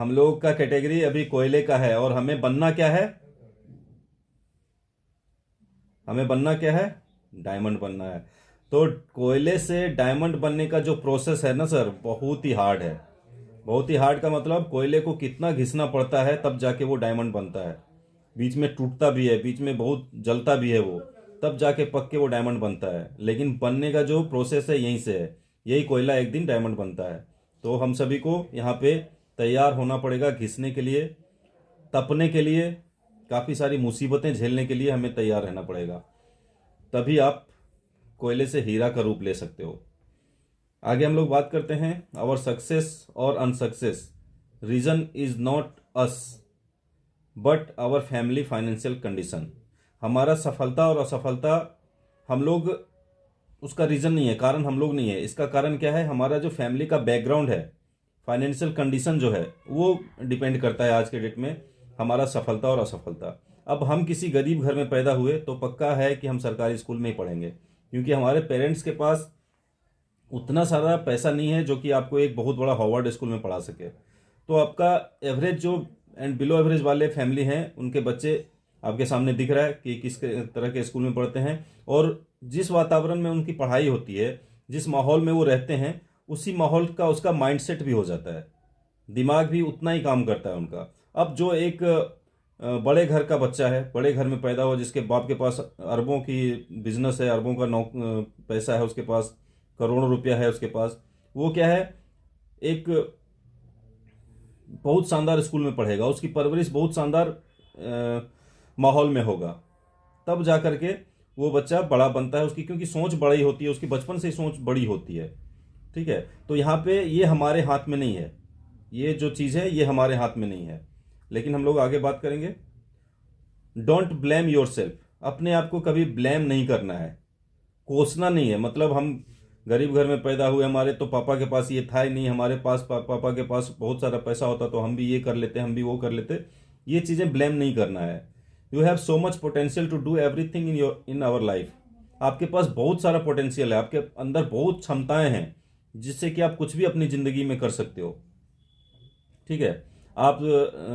हम लोग का कैटेगरी अभी कोयले का है, और हमें बनना क्या है? हमें बनना क्या है? डायमंड बनना है। तो कोयले से डायमंड बनने का जो प्रोसेस है ना सर, बहुत ही हार्ड है। बहुत ही हार्ड का मतलब कोयले को कितना घिसना पड़ता है तब जाके वो डायमंड बनता है। बीच में टूटता भी है, बीच में बहुत जलता भी है वो, तब जाके पक के वो डायमंड बनता है। लेकिन बनने का जो प्रोसेस है यहीं से है। यही कोयला एक दिन डायमंड बनता है। तो हम सभी को यहाँ पे तैयार होना पड़ेगा घिसने के लिए, तपने के लिए, काफ़ी सारी मुसीबतें झेलने के लिए हमें तैयार रहना पड़ेगा। तभी आप कोयले से हीरा का रूप ले सकते हो। आगे हम लोग बात करते हैं आवर सक्सेस और unsuccess reason is not us but our family financial condition. हमारा सफलता और असफलता हम लोग, उसका रीज़न नहीं है, कारण हम लोग नहीं है। इसका कारण क्या है? हमारा जो फैमिली का बैकग्राउंड है, फाइनेंशियल कंडीशन जो है, वो डिपेंड करता है आज के डेट में हमारा सफलता और असफलता। अब हम किसी गरीब घर में पैदा हुए तो पक्का है कि हम सरकारी स्कूल में ही पढ़ेंगे, क्योंकि हमारे पेरेंट्स के पास उतना सारा पैसा नहीं है जो कि आपको एक बहुत बड़ा हार्वर्ड स्कूल में पढ़ा सके। तो आपका एवरेज जो एंड बिलो एवरेज वाले फैमिली हैं, उनके बच्चे आपके सामने दिख रहा है कि किस तरह के स्कूल में पढ़ते हैं, और जिस वातावरण में उनकी पढ़ाई होती है, जिस माहौल में वो रहते हैं, उसी माहौल का उसका माइंडसेट भी हो जाता है, दिमाग भी उतना ही काम करता है उनका। अब जो एक बड़े घर का बच्चा है, बड़े घर में पैदा हुआ, जिसके बाप के पास अरबों की बिजनेस है, अरबों का पैसा है उसके पास, करोड़ों रुपया है उसके पास, वो क्या है, एक बहुत शानदार स्कूल में पढ़ेगा, उसकी परवरिश बहुत शानदार माहौल में होगा, तब जा करके वो बच्चा बड़ा बनता है उसकी, क्योंकि सोच बड़ी होती है उसकी, बचपन से ही सोच बड़ी होती है। ठीक है, तो यहाँ पे ये हमारे हाथ में नहीं है, ये जो चीज़ है ये हमारे हाथ में नहीं है। लेकिन हम लोग आगे बात करेंगे। Don't blame your self. अपने आप को कभी ब्लेम नहीं करना है, कोसना नहीं है। मतलब हम गरीब घर में पैदा हुए, हमारे तो पापा के पास ये था ही नहीं, हमारे पास पापा के पास बहुत सारा पैसा होता तो हम भी ये कर लेते, हम भी वो कर लेते, ये चीज़ें ब्लेम नहीं करना है। You have so much potential to do everything in our life. आपके पास बहुत सारा पोटेंशियल है, आपके अंदर बहुत क्षमताएं हैं, जिससे कि आप कुछ भी अपनी ज़िंदगी में कर सकते हो। ठीक है, आप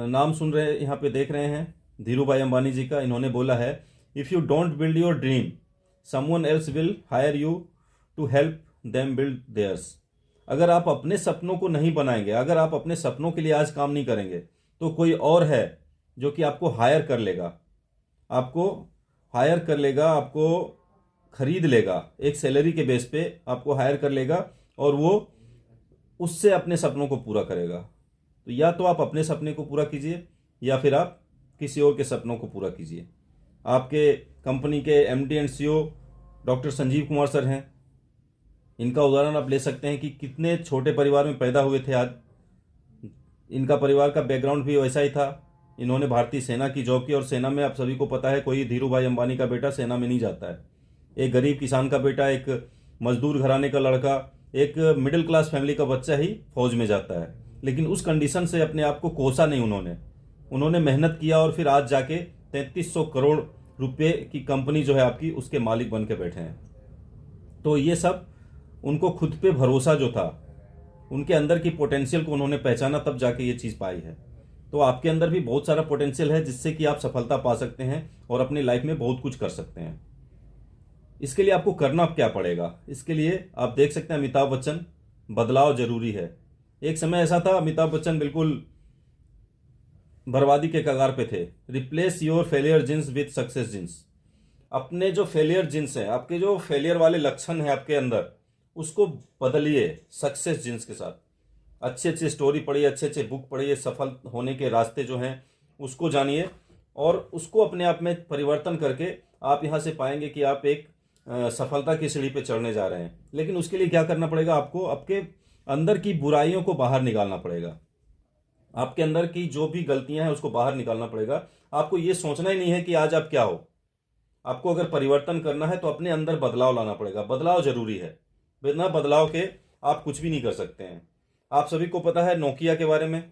नाम सुन रहे हैं, यहाँ पे देख रहे हैं धीरू भाई अंबानी जी का। इन्होंने बोला है, if you don't build your dream someone else will hire you to help them build theirs. अगर आप अपने सपनों को नहीं बनाएंगे, अगर आप अपने सपनों के लिए आज काम नहीं करेंगे, तो कोई और है जो कि आपको हायर कर लेगा, आपको हायर कर लेगा, आपको खरीद लेगा, एक सैलरी के बेस पे आपको हायर कर लेगा, और वो उससे अपने सपनों को पूरा करेगा। तो या तो आप अपने सपने को पूरा कीजिए, या फिर आप किसी और के सपनों को पूरा कीजिए। आपके कंपनी के MD and CEO doctor Sanjeev Kumar sir हैं। इनका उदाहरण आप ले सकते हैं कि कितने छोटे परिवार में पैदा हुए थे आज। इनका परिवार का बैकग्राउंड भी वैसा ही था। इन्होंने भारतीय सेना की जॉब की, और सेना में आप सभी को पता है, कोई धीरू भाई अंबानी का बेटा सेना में नहीं जाता है। एक गरीब किसान का बेटा, एक मजदूर घराने का लड़का, एक मिडिल क्लास फैमिली का बच्चा ही फौज में जाता है। लेकिन उस कंडीशन से अपने आप को कोसा नहीं उन्होंने मेहनत किया, और फिर आज जाके 3300 करोड़ रुपए की कंपनी जो है आपकी, उसके मालिक बन के बैठे हैं। तो ये सब उनको खुद पे भरोसा जो था, उनके अंदर की पोटेंशियल को उन्होंने पहचाना, तब जाके ये चीज़ पाई है। तो आपके अंदर भी बहुत सारा पोटेंशियल है, जिससे कि आप सफलता पा सकते हैं और अपनी लाइफ में बहुत कुछ कर सकते हैं। इसके लिए आपको करना क्या पड़ेगा? इसके लिए आप देख सकते हैं अमिताभ बच्चन, बदलाव जरूरी है। एक समय ऐसा था, अमिताभ बच्चन बिल्कुल बर्बादी के कगार पे थे। Replace your failure genes with success genes. अपने जो फेलियर जीन्स हैं, आपके जो फेलियर वाले लक्षण हैं आपके अंदर, उसको बदलिए सक्सेस जीन्स के साथ। अच्छे अच्छे स्टोरी पढ़िए, अच्छे अच्छे बुक पढ़िए, सफल होने के रास्ते जो हैं उसको जानिए, और उसको अपने आप में परिवर्तन करके आप यहाँ से पाएंगे कि आप एक सफलता की सीढ़ी पे चढ़ने जा रहे हैं। लेकिन उसके लिए क्या करना पड़ेगा? आपको आपके अंदर की बुराइयों को बाहर निकालना पड़ेगा। आपके अंदर की जो भी गलतियां हैं उसको बाहर निकालना पड़ेगा। आपको ये सोचना ही नहीं है कि आज आप क्या हो। आपको अगर परिवर्तन करना है तो अपने अंदर बदलाव लाना पड़ेगा। बदलाव जरूरी है, बिना बदलाव के आप कुछ भी नहीं कर सकते हैं। आप सभी को पता है नोकिया के बारे में।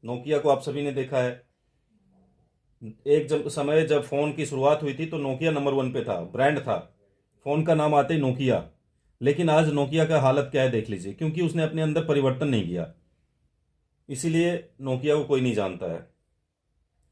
नोकिया को आप सभी ने देखा है। एक समय जब फोन की शुरुआत हुई थी तो नोकिया नंबर 1 पे था, ब्रांड था, फोन का नाम आते ही नोकिया। लेकिन आज नोकिया का हालत क्या है देख लीजिए, क्योंकि उसने अपने अंदर परिवर्तन नहीं किया। इसीलिए नोकिया को कोई नहीं जानता है।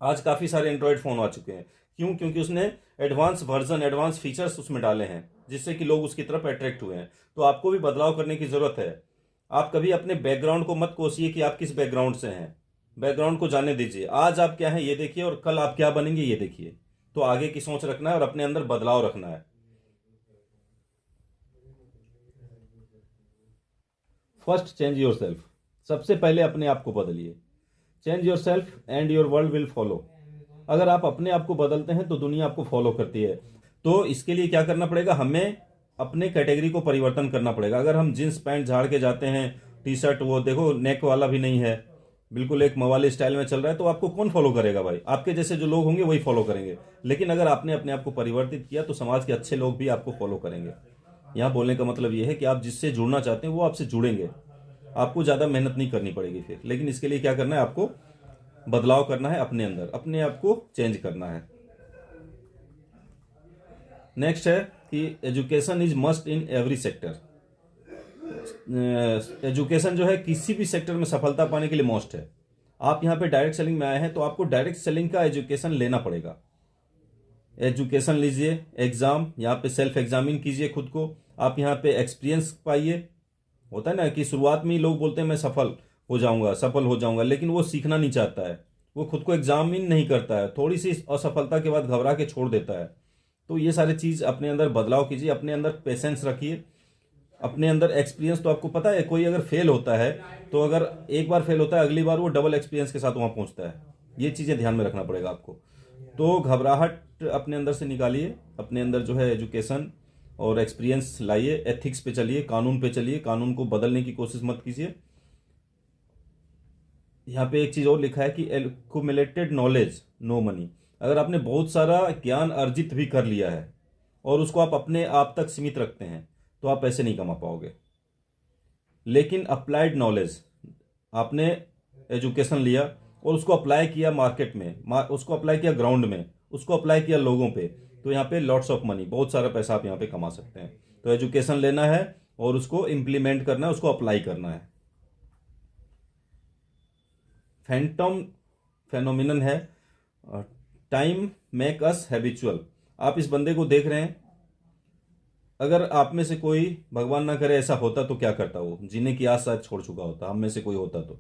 आज काफ़ी सारे एंड्रॉयड फ़ोन आ चुके हैं। क्यों? क्योंकि उसने एडवांस वर्जन, एडवांस फीचर्स उसमें डाले हैं, जिससे कि लोग उसकी तरफ अट्रैक्ट हुए हैं। तो आपको भी बदलाव करने की ज़रूरत है। आप कभी अपने बैकग्राउंड को मत कोसिए कि आप किस बैकग्राउंड से हैं। बैकग्राउंड को जाने दीजिए। आज आप क्या हैं ये देखिए, और कल आप क्या बनेंगे ये देखिए। तो आगे की सोच रखना है और अपने अंदर बदलाव रखना है। First change your self. सबसे पहले अपने आप को बदलिए। Change your self and your world will follow. अगर आप अपने आप को बदलते हैं तो दुनिया आपको फॉलो करती है। तो इसके लिए क्या करना पड़ेगा? हमें अपने कैटेगरी को परिवर्तन करना पड़ेगा। अगर हम जींस पैंट झाड़ के जाते हैं, टी शर्ट वो देखो नेक वाला भी नहीं है, बिल्कुल एक मवाली स्टाइल में चल रहा है, तो आपको कौन फॉलो करेगा भाई? आपके जैसे जो लोग होंगे वही फॉलो करेंगे। लेकिन अगर आपने अपने आप को परिवर्तित किया तो समाज के अच्छे लोग भी आपको फॉलो करेंगे। यहाँ बोलने का मतलब ये है कि आप जिससे जुड़ना चाहते हैं वो आपसे जुड़ेंगे। आपको ज़्यादा मेहनत नहीं करनी पड़ेगी फिर। लेकिन इसके लिए क्या करना है? आपको बदलाव करना है अपने अंदर, अपने आप को चेंज करना है। नेक्स्ट है कि education is must in every sector. Education जो है किसी भी सेक्टर में सफलता पाने के लिए मस्ट है। आप यहाँ पे डायरेक्ट सेलिंग में आए हैं तो आपको डायरेक्ट सेलिंग का एजुकेशन लेना पड़ेगा। एजुकेशन लीजिए, एग्जाम यहाँ पे सेल्फ एग्जामिन कीजिए खुद को। आप यहाँ पे एक्सपीरियंस पाइए। होता है ना कि शुरुआत में ही लोग बोलते हैं मैं सफल हो जाऊंगा, लेकिन वो सीखना नहीं चाहता है। वो खुद को एग्जामिन नहीं करता है, थोड़ी सी असफलता के बाद घबरा के छोड़ देता है। तो ये सारी चीज़ अपने अंदर बदलाव कीजिए, अपने अंदर पेशेंस रखिए, अपने अंदर एक्सपीरियंस। तो आपको पता है कोई अगर फेल होता है तो अगर एक बार फेल होता है अगली बार वो डबल एक्सपीरियंस के साथ वहाँ पहुँचता है। ये चीज़ें ध्यान में रखना पड़ेगा आपको। तो घबराहट अपने अंदर से निकालिए, अपने अंदर जो है एजुकेशन और एक्सपीरियंस लाइए, एथिक्स पे चलिए, कानून पे चलिए, कानून को बदलने की कोशिश मत कीजिए। यहाँ पे एक चीज़ और लिखा है कि एक्यूमुलेटेड नॉलेज नो मनी। अगर आपने बहुत सारा ज्ञान अर्जित भी कर लिया है और उसको आप अपने आप तक सीमित रखते हैं तो आप पैसे नहीं कमा पाओगे। लेकिन अप्लाइड नॉलेज, आपने एजुकेशन लिया और उसको अप्लाई किया मार्केट में, उसको अप्लाई किया ग्राउंड में, उसको अप्लाई किया लोगों पे, तो यहाँ पे लॉट्स ऑफ मनी, बहुत सारा पैसा आप यहाँ पे कमा सकते हैं। तो एजुकेशन लेना है और उसको इम्प्लीमेंट करना है, उसको अप्लाई करना है। फैंटम फेनोमिनन है, टाइम मेक अस हैबिचुअल। आप इस बंदे को देख रहे हैं, अगर आप में से कोई, भगवान ना करे ऐसा होता तो क्या करता? वो जीने की आस शायद छोड़ चुका होता। हम में से कोई होता तो,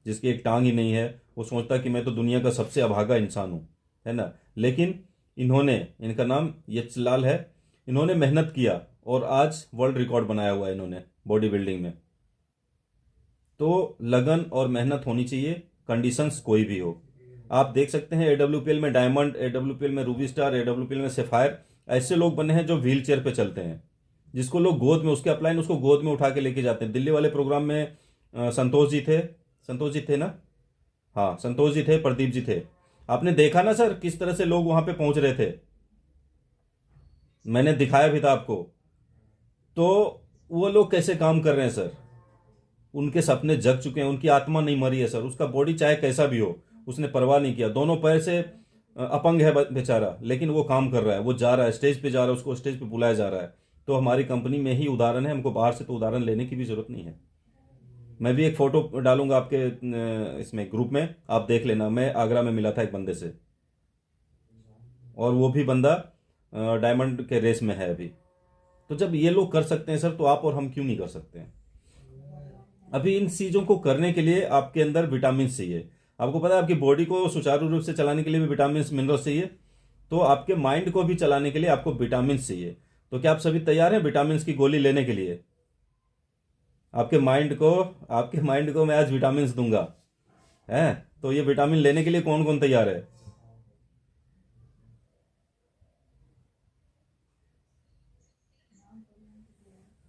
जिसकी एक टांग ही नहीं है, वो सोचता कि मैं तो दुनिया का सबसे अभागा इंसान हूँ, है ना। लेकिन इन्होंने, इनका नाम यचलाल है, इन्होंने मेहनत किया और आज वर्ल्ड रिकॉर्ड बनाया हुआ है इन्होंने बॉडी बिल्डिंग में। तो लगन और मेहनत होनी चाहिए, कंडीशंस कोई भी हो। आप देख सकते हैं AWPL में डायमंड, AWPL में रूबी स्टार, AWPL में सेफायर, ऐसे लोग बने हैं जो व्हील चेयर पे चलते हैं, जिसको लोग गोद में, उसके अपलाइन उसको गोद में उठा के लेके जाते हैं। दिल्ली वाले प्रोग्राम में संतोष जी थे ना, हाँ संतोष जी थे, प्रदीप जी थे। आपने देखा ना सर किस तरह से लोग वहां पे पहुंच रहे थे, मैंने दिखाया भी था आपको। तो वो लोग कैसे काम कर रहे हैं सर? उनके सपने जग चुके हैं, उनकी आत्मा नहीं मरी है सर। उसका बॉडी चाहे कैसा भी हो, उसने परवाह नहीं किया। दोनों पैर से अपंग है बेचारा, लेकिन वो काम कर रहा है, वो जा रहा है, स्टेज पे जा रहा है, उसको स्टेज पे बुलाया जा रहा है। तो हमारी कंपनी में ही उदाहरण है, हमको बाहर से तो उदाहरण लेने की भी जरूरत नहीं है। मैं भी एक फोटो डालूंगा आपके इसमें ग्रुप में, आप देख लेना। मैं आगरा में मिला था एक बंदे से, और वो भी बंदा डायमंड के रेस में है अभी। तो जब ये लोग कर सकते हैं सर, तो आप और हम क्यों नहीं कर सकते हैं? अभी इन चीज़ों को करने के लिए आपके अंदर विटामिन चाहिए। आपको पता है आपकी बॉडी को सुचारू रूप से चलाने के लिए भी विटामिन मिनरल्स चाहिए। तो आपके माइंड को भी चलाने के लिए आपको विटामिन चाहिए। तो क्या आप सभी तैयार हैं विटामिन की गोली लेने के लिए? आपके माइंड को मैं आज विटामिन दूंगा, है? तो ये विटामिन लेने के लिए कौन कौन तैयार है?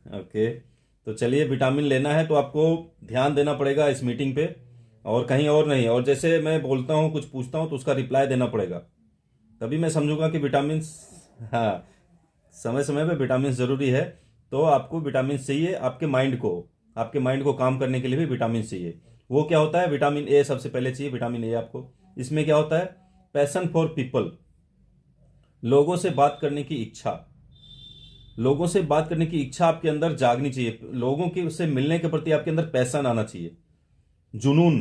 ओके, तो चलिए, विटामिन लेना है तो आपको ध्यान देना पड़ेगा इस मीटिंग पे, और कहीं और नहीं। और जैसे मैं बोलता हूँ, कुछ पूछता हूँ तो उसका रिप्लाई देना पड़ेगा, तभी मैं समझूंगा कि विटामिन, हाँ, समय समय पे विटामिन ज़रूरी है। तो आपको विटामिन चाहिए, आपके माइंड को काम करने के लिए भी विटामिन चाहिए। वो क्या होता है? विटामिन ए सबसे पहले चाहिए, विटामिन ए आपको। इसमें क्या होता है? पैशन फॉर पीपल, लोगों से बात करने की इच्छा। लोगों से बात करने की इच्छा आपके अंदर जागनी चाहिए, लोगों के उससे मिलने के प्रति आपके अंदर पैशन आना चाहिए, जुनून।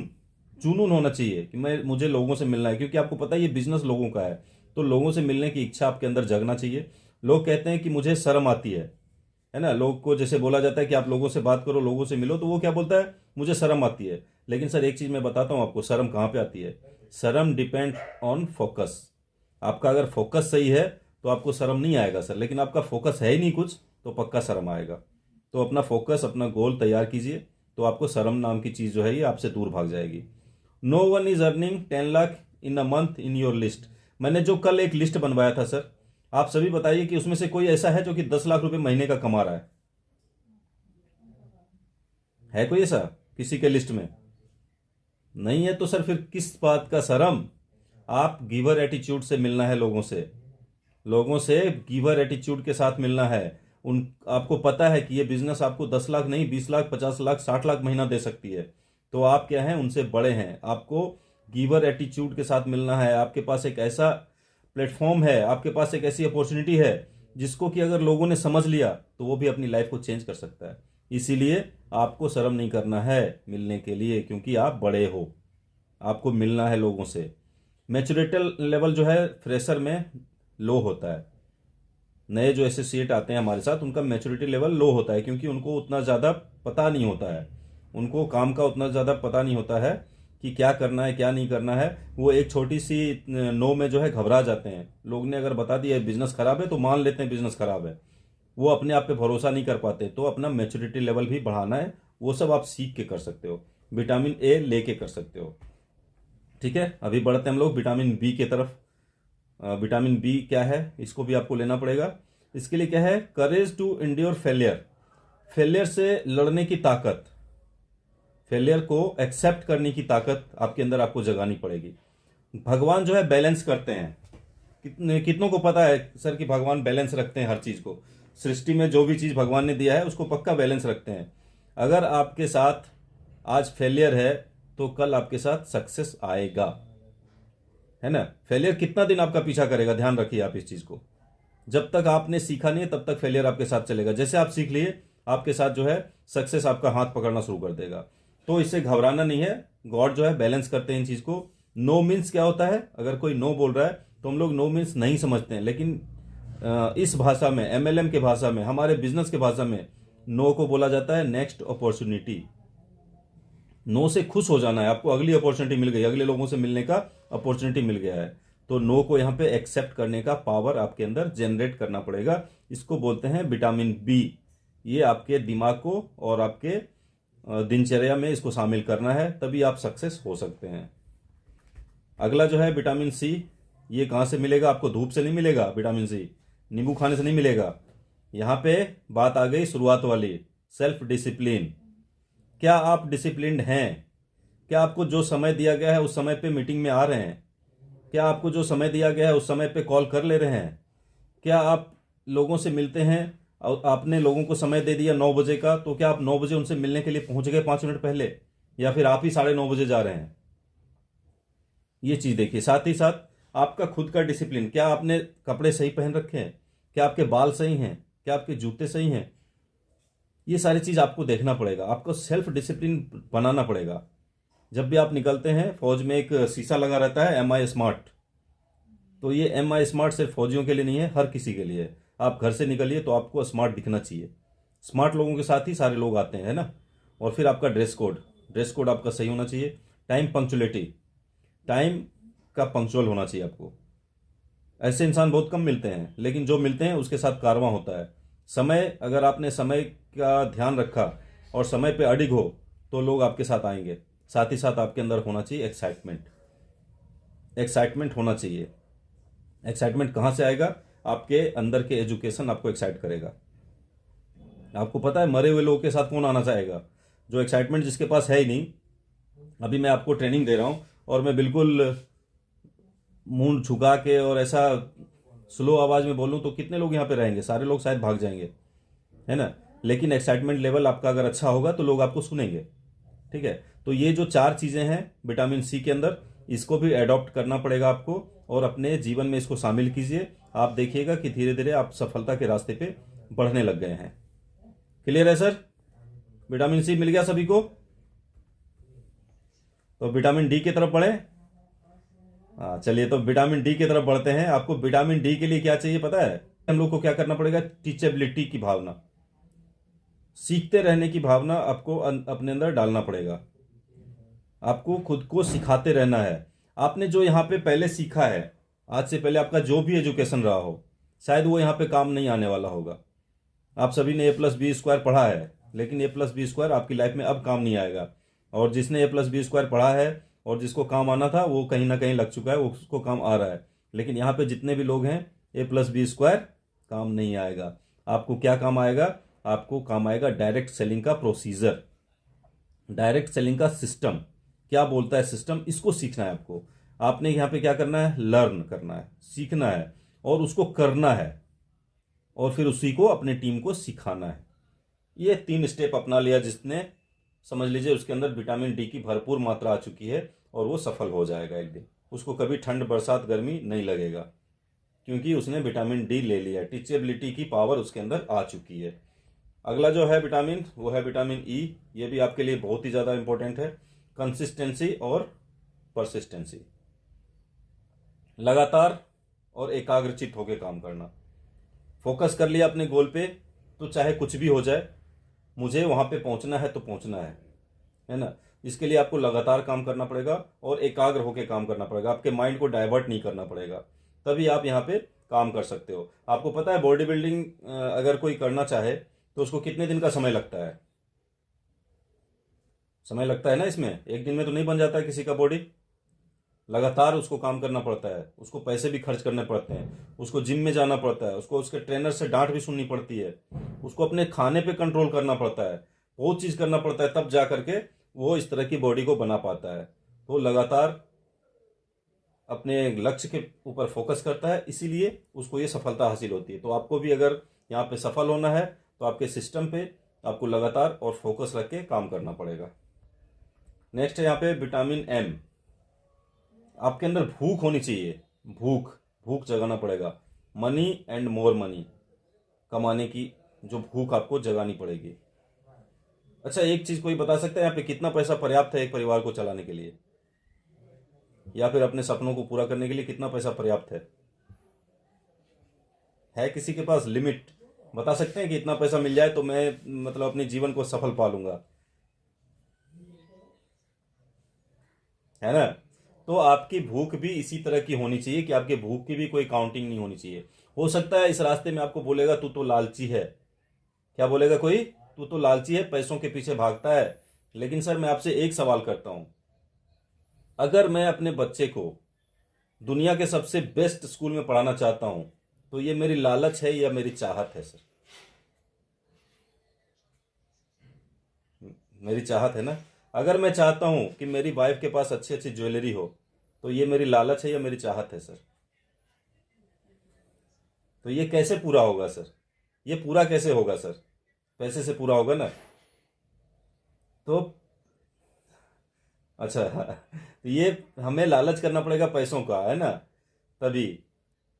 जुनून होना चाहिए कि मुझे लोगों से मिलना है, क्योंकि आपको पता है ये बिजनेस लोगों का है, तो लोगों से मिलने की इच्छा आपके अंदर जगना चाहिए। लोग कहते हैं कि मुझे शर्म आती है ना। लोग को जैसे बोला जाता है कि आप लोगों से बात करो, लोगों से मिलो, तो वो क्या बोलता है, मुझे शर्म आती है। लेकिन सर एक चीज़ मैं बताता हूँ आपको, शर्म कहाँ पे आती है। शर्म डिपेंड ऑन फोकस। आपका अगर फोकस सही है तो आपको शर्म नहीं आएगा सर, लेकिन आपका फोकस है ही नहीं कुछ तो पक्का शर्म आएगा। तो अपना फोकस, अपना गोल तैयार कीजिए, तो आपको शर्म नाम की चीज़ जो है ये आपसे दूर भाग जाएगी। No one is earning 10 lakh in a month in your list. मैंने जो कल एक लिस्ट बनवाया था सर, आप सभी बताइए कि उसमें से कोई ऐसा है जो कि 10 लाख रुपए महीने का कमा रहा है कोई ऐसा किसी के लिस्ट में? नहीं है तो सर फिर किस बात का शर्म। आप गिवर एटीट्यूड से मिलना है लोगों से, लोगों से गिवर एटीट्यूड के साथ मिलना है। उन आपको पता है कि ये बिजनेस आपको 10 लाख नहीं, 20 लाख, 50 लाख, 60 लाख महीना दे सकती है। तो आप क्या हैं, उनसे बड़े हैं। आपको गिवर एटीट्यूड के साथ मिलना है। आपके पास एक ऐसा प्लेटफॉर्म है, आपके पास एक ऐसी अपॉर्चुनिटी है जिसको कि अगर लोगों ने समझ लिया तो वो भी अपनी लाइफ को चेंज कर सकता है। इसीलिए आपको शर्म नहीं करना है मिलने के लिए, क्योंकि आप बड़े हो। आपको मिलना है लोगों से। मैच्योरिटी लेवल जो है फ्रेशर में लो होता है। नए जो एसोसिएट आते हैं हमारे साथ, उनका मैच्योरिटी लेवल लो होता है, क्योंकि उनको उतना ज़्यादा पता नहीं होता है। उनको काम का उतना ज़्यादा पता नहीं होता है कि क्या करना है क्या नहीं करना है। वो एक छोटी सी नो में जो है घबरा जाते हैं। लोग ने अगर बता दिया बिजनेस खराब है तो मान लेते हैं बिजनेस खराब है। वो अपने आप पे भरोसा नहीं कर पाते। तो अपना मैच्योरिटी लेवल भी बढ़ाना है, वो सब आप सीख के कर सकते हो, विटामिन ए लेके कर सकते हो। ठीक है, अभी बढ़ते हैं हम लोग विटामिन बी की तरफ। विटामिन बी क्या है, इसको भी आपको लेना पड़ेगा। इसके लिए क्या है, courage to endure failure. Failure से लड़ने की ताकत, फेलियर को एक्सेप्ट करने की ताकत आपके अंदर आपको जगानी पड़ेगी। भगवान जो है बैलेंस करते हैं। कितनों को पता है सर कि भगवान बैलेंस रखते हैं हर चीज को। सृष्टि में जो भी चीज भगवान ने दिया है उसको पक्का बैलेंस रखते हैं। अगर आपके साथ आज फेलियर है तो कल आपके साथ सक्सेस आएगा, है ना। फेलियर कितना दिन आपका पीछा करेगा, ध्यान रखिए आप इस चीज को। जब तक आपने सीखा नहीं तब तक फेलियर आपके साथ चलेगा। जैसे आप सीख लिए, आपके साथ जो है सक्सेस आपका हाथ पकड़ना शुरू कर देगा। तो इससे घबराना नहीं है। गॉड जो है बैलेंस करते हैं इन चीज को। नो मीन्स क्या होता है, अगर कोई नो बोल रहा है तो हम लोग नो मीन्स नहीं समझते हैं, लेकिन इस भाषा में, एमएलएम के भाषा में, हमारे बिजनेस के भाषा में नो को बोला जाता है नेक्स्ट अपॉर्चुनिटी। नो से खुश हो जाना है, आपको अगली अपॉर्चुनिटी मिल गई, अगले लोगों से मिलने का अपॉर्चुनिटी मिल गया है। तो नो को यहाँ पे एक्सेप्ट करने का पावर आपके अंदर जनरेट करना पड़ेगा। इसको बोलते हैं विटामिन बी। ये आपके दिमाग को और आपके दिनचर्या में इसको शामिल करना है, तभी आप सक्सेस हो सकते हैं। अगला जो है विटामिन सी। ये कहाँ से मिलेगा आपको? धूप से नहीं मिलेगा विटामिन सी, नींबू खाने से नहीं मिलेगा। यहाँ पे बात आ गई शुरुआत वाली, सेल्फ डिसिप्लिन। क्या आप डिसिप्लिन्ड हैं? क्या आपको जो समय दिया गया है उस समय पे मीटिंग में आ रहे हैं? क्या आपको जो समय दिया गया है उस समय पे कॉल कर ले रहे हैं? क्या आप लोगों से मिलते हैं और आपने लोगों को समय दे दिया 9 बजे का, तो क्या आप 9 बजे उनसे मिलने के लिए पहुंच गए 5 मिनट पहले, या फिर आप ही 9:30 बजे जा रहे हैं? ये चीज देखिए। साथ ही साथ आपका खुद का डिसिप्लिन, क्या आपने कपड़े सही पहन रखे हैं? क्या आपके बाल सही हैं? क्या आपके जूते सही हैं? ये सारी चीज आपको देखना पड़ेगा। आपको सेल्फ डिसिप्लिन बनाना पड़ेगा। जब भी आप निकलते हैं, फौज में एक शीशा लगा रहता है MI स्मार्ट। तो ये MI स्मार्ट सिर्फ फौजियों के लिए नहीं है, हर किसी के लिए है। आप घर से निकलिए तो आपको स्मार्ट दिखना चाहिए। स्मार्ट लोगों के साथ ही सारे लोग आते हैं, है ना। और फिर आपका ड्रेस कोड, ड्रेस कोड आपका सही होना चाहिए। टाइम पंक्चुअलिटी, टाइम का पंक्चुअल होना चाहिए आपको। ऐसे इंसान बहुत कम मिलते हैं, लेकिन जो मिलते हैं उसके साथ कारवां होता है। समय, अगर आपने समय का ध्यान रखा और समय पे अडिग हो तो लोग आपके साथ आएंगे। साथ ही साथ आपके अंदर होना चाहिए एक्साइटमेंट। एक्साइटमेंट होना चाहिए। एक्साइटमेंट कहाँ से आएगा? आपके अंदर के एजुकेशन आपको एक्साइट करेगा। आपको पता है मरे हुए लोगों के साथ कौन आना चाहेगा? जो एक्साइटमेंट जिसके पास है ही नहीं। अभी मैं आपको ट्रेनिंग दे रहा हूँ और मैं बिल्कुल मुंह झुका के और ऐसा स्लो आवाज में बोलूँ तो कितने लोग यहाँ पे रहेंगे? सारे लोग शायद भाग जाएंगे, है ना। लेकिन एक्साइटमेंट लेवल आपका अगर अच्छा होगा तो लोग आपको सुनेंगे। ठीक है, तो ये जो 4 चीजें हैं विटामिन सी के अंदर, इसको भी अडॉप्ट करना पड़ेगा आपको और अपने जीवन में इसको शामिल कीजिए। आप देखिएगा कि धीरे धीरे आप सफलता के रास्ते पे बढ़ने लग गए हैं। क्लियर है सर? विटामिन सी मिल गया सभी को? तो विटामिन डी की तरफ बढ़े। हाँ चलिए, तो विटामिन डी की तरफ बढ़ते हैं। आपको विटामिन डी के लिए क्या चाहिए पता है? हम लोग को क्या करना पड़ेगा? टीचेबिलिटी की भावना, सीखते रहने की भावना आपको अपने अंदर डालना पड़ेगा। आपको खुद को सिखाते रहना है। आपने जो यहाँ पे पहले सीखा है, आज से पहले आपका जो भी एजुकेशन रहा हो, शायद वो यहाँ पे काम नहीं आने वाला होगा। आप सभी ने a+b² पढ़ा है, लेकिन a+b² आपकी लाइफ में अब काम नहीं आएगा। और जिसने a+b² पढ़ा है और जिसको काम आना था वो कहीं ना कहीं लग चुका है, वो उसको काम आ रहा है। लेकिन यहाँ पे जितने भी लोग हैं, a+b² काम नहीं आएगा। आपको क्या काम आएगा? आपको काम आएगा डायरेक्ट सेलिंग का प्रोसीजर, डायरेक्ट सेलिंग का सिस्टम। क्या बोलता है सिस्टम, इसको सीखना है आपको। आपने यहाँ पे क्या करना है? लर्न करना है, सीखना है और उसको करना है, और फिर उसी को अपने टीम को सिखाना है। ये 3 स्टेप अपना लिया जिसने, समझ लीजिए उसके अंदर विटामिन डी की भरपूर मात्रा आ चुकी है और वो सफल हो जाएगा एक दिन। उसको कभी ठंड बरसात गर्मी नहीं लगेगा, क्योंकि उसने विटामिन डी ले लिया। टीचेबिलिटी की पावर उसके अंदर आ चुकी है। अगला जो है विटामिन, वो है विटामिन ई। ये भी आपके लिए बहुत ही ज़्यादा इंपॉर्टेंट है। कंसिस्टेंसी और परसिस्टेंसी, लगातार और एकाग्रचित होकर काम करना। फोकस कर लिया अपने गोल पे, तो चाहे कुछ भी हो जाए, मुझे वहाँ पे पहुँचना है तो पहुँचना है ना। इसके लिए आपको लगातार काम करना पड़ेगा और एकाग्र होकर काम करना पड़ेगा। आपके माइंड को डाइवर्ट नहीं करना पड़ेगा, तभी आप यहाँ पे काम कर सकते हो। आपको पता है बॉडी बिल्डिंग अगर कोई करना चाहे तो उसको कितने दिन का समय लगता है? समय लगता है ना इसमें। एक दिन में तो नहीं बन जाता है किसी का बॉडी। लगातार उसको काम करना पड़ता है, उसको पैसे भी खर्च करने पड़ते हैं, उसको जिम में जाना पड़ता है, उसको उसके ट्रेनर से डांट भी सुननी पड़ती है, उसको अपने खाने पे कंट्रोल करना पड़ता है, बहुत चीज़ करना पड़ता है, तब जा करके वो इस तरह की बॉडी को बना पाता है। तो लगातार अपने लक्ष्य के ऊपर फोकस करता है, इसीलिए उसको ये सफलता हासिल होती है। तो आपको भी अगर यहाँ पे सफल होना है तो आपके सिस्टम पे आपको लगातार और फोकस रख के काम करना पड़ेगा। नेक्स्ट है यहाँ पे विटामिन एम। आपके अंदर भूख होनी चाहिए, भूख भूख जगाना पड़ेगा। मनी एंड मोर मनी, कमाने की जो भूख आपको जगानी पड़ेगी। अच्छा, एक चीज कोई बता सकता है यहाँ पे कितना पैसा पर्याप्त है एक परिवार को चलाने के लिए, या फिर अपने सपनों को पूरा करने के लिए कितना पैसा पर्याप्त है? किसी के पास लिमिट बता सकते हैं कि इतना पैसा मिल जाए तो मैं मतलब अपने जीवन को सफल पा लूंगा, है ना। तो आपकी भूख भी इसी तरह की होनी चाहिए कि आपके भूख की भी कोई काउंटिंग नहीं होनी चाहिए। हो सकता है इस रास्ते में आपको बोलेगा तू तो लालची है। क्या बोलेगा कोई? तू तो लालची है, पैसों के पीछे भागता है। लेकिन सर मैं आपसे एक सवाल करता हूं, अगर मैं अपने बच्चे को दुनिया के सबसे बेस्ट स्कूल में पढ़ाना चाहता हूं, तो ये मेरी लालच है या मेरी चाहत है सर? मेरी चाहत है ना। अगर मैं चाहता हूं कि मेरी वाइफ के पास अच्छी अच्छी ज्वेलरी हो, तो ये मेरी लालच है या मेरी चाहत है सर? तो ये कैसे पूरा होगा सर? ये पूरा कैसे होगा सर? पैसे से पूरा होगा ना। तो अच्छा तो ये हमें लालच करना पड़ेगा पैसों का, है ना, तभी।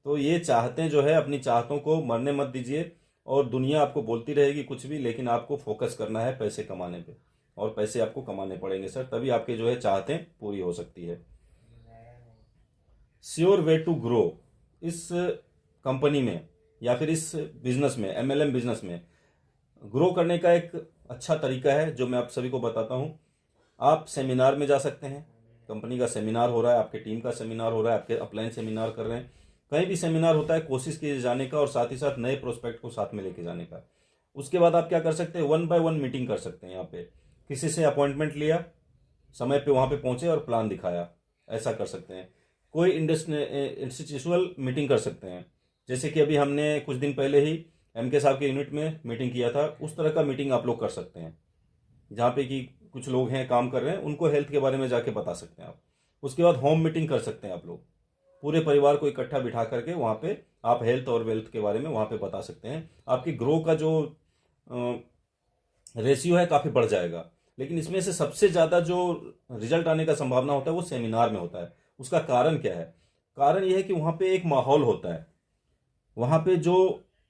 तो ये चाहतें जो है, अपनी चाहतों को मरने मत दीजिए। और दुनिया आपको बोलती रहेगी कुछ भी, लेकिन आपको फोकस करना है पैसे कमाने पे, और पैसे आपको कमाने पड़ेंगे सर, तभी आपके जो है चाहतें पूरी हो सकती है। श्योर वे टू ग्रो, इस कंपनी में या फिर इस बिजनेस में, एमएलएम बिजनेस में ग्रो करने का एक अच्छा तरीका है जो मैं आप सभी को बताता हूँ। आप सेमिनार में जा सकते हैं। कंपनी का सेमिनार हो रहा है, आपके टीम का सेमिनार हो रहा है, आपके अपलाइन सेमिनार कर रहे हैं, कहीं भी सेमिनार होता है, कोशिश कीजिए जाने का, और साथ ही साथ नए प्रोस्पेक्ट को साथ में लेके जाने का। उसके बाद आप क्या कर सकते हैं? 1 बाय 1 मीटिंग कर सकते हैं। यहाँ पे किसी से अपॉइंटमेंट लिया, समय पे वहाँ पे पहुँचे और प्लान दिखाया, ऐसा कर सकते हैं। कोई इंस्टीट्यूशनल मीटिंग कर सकते हैं, जैसे कि अभी हमने कुछ दिन पहले ही MK साहब के यूनिट में मीटिंग किया था। उस तरह का मीटिंग आप लोग कर सकते हैं, जहाँ पे कि कुछ लोग हैं काम कर रहे हैं, उनको हेल्थ के बारे में जाके बता सकते हैं आप। उसके बाद होम मीटिंग कर सकते हैं आप लोग, पूरे परिवार को इकट्ठा बिठा करके वहाँ पे आप हेल्थ और वेल्थ के बारे में वहाँ पे बता सकते हैं। आपकी ग्रो का जो रेशियो है काफ़ी बढ़ जाएगा। लेकिन इसमें से सबसे ज़्यादा जो रिजल्ट आने का संभावना होता है वो सेमिनार में होता है। उसका कारण क्या है? कारण यह है कि वहाँ पे एक माहौल होता है। वहाँ पे जो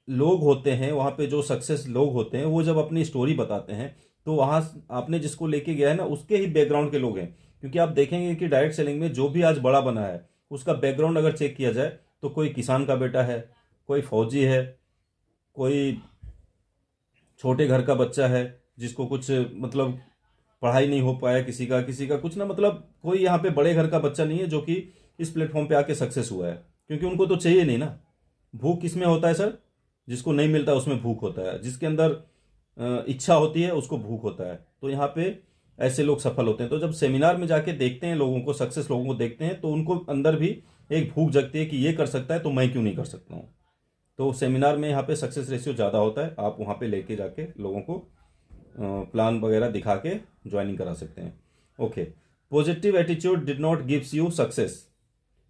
लोग होते हैं, वहाँ पे जो सक्सेस लोग होते हैं, वो जब अपनी स्टोरी बताते हैं तो वहाँ आपने जिसको लेके गया है ना, उसके ही बैकग्राउंड के लोग हैं, क्योंकि आप देखेंगे कि डायरेक्ट सेलिंग में जो भी आज बड़ा बना है उसका बैकग्राउंड अगर चेक किया जाए तो कोई किसान का बेटा है, कोई फौजी है, कोई छोटे घर का बच्चा है जिसको कुछ मतलब पढ़ाई नहीं हो पाया, किसी का कुछ ना, मतलब कोई यहाँ पे बड़े घर का बच्चा नहीं है जो कि इस प्लेटफॉर्म पे आके सक्सेस हुआ है, क्योंकि उनको तो चाहिए नहीं ना। भूख किसमें होता है सर? जिसको नहीं मिलता उसमें भूख होता है, जिसके अंदर इच्छा होती है उसको भूख होता है। तो यहाँ पे ऐसे लोग सफल होते हैं। तो जब सेमिनार में जाके देखते हैं लोगों को, सक्सेस लोगों को देखते हैं, तो उनको अंदर भी एक भूख जगती है कि ये कर सकता है तो मैं क्यों नहीं कर सकता हूँ। तो सेमिनार में यहाँ पे सक्सेस रेशियो ज़्यादा होता है। आप वहाँ पे लेके जाके लोगों को प्लान वगैरह दिखा के ज्वाइनिंग करा सकते हैं। Okay, positive attitude did not gives you success.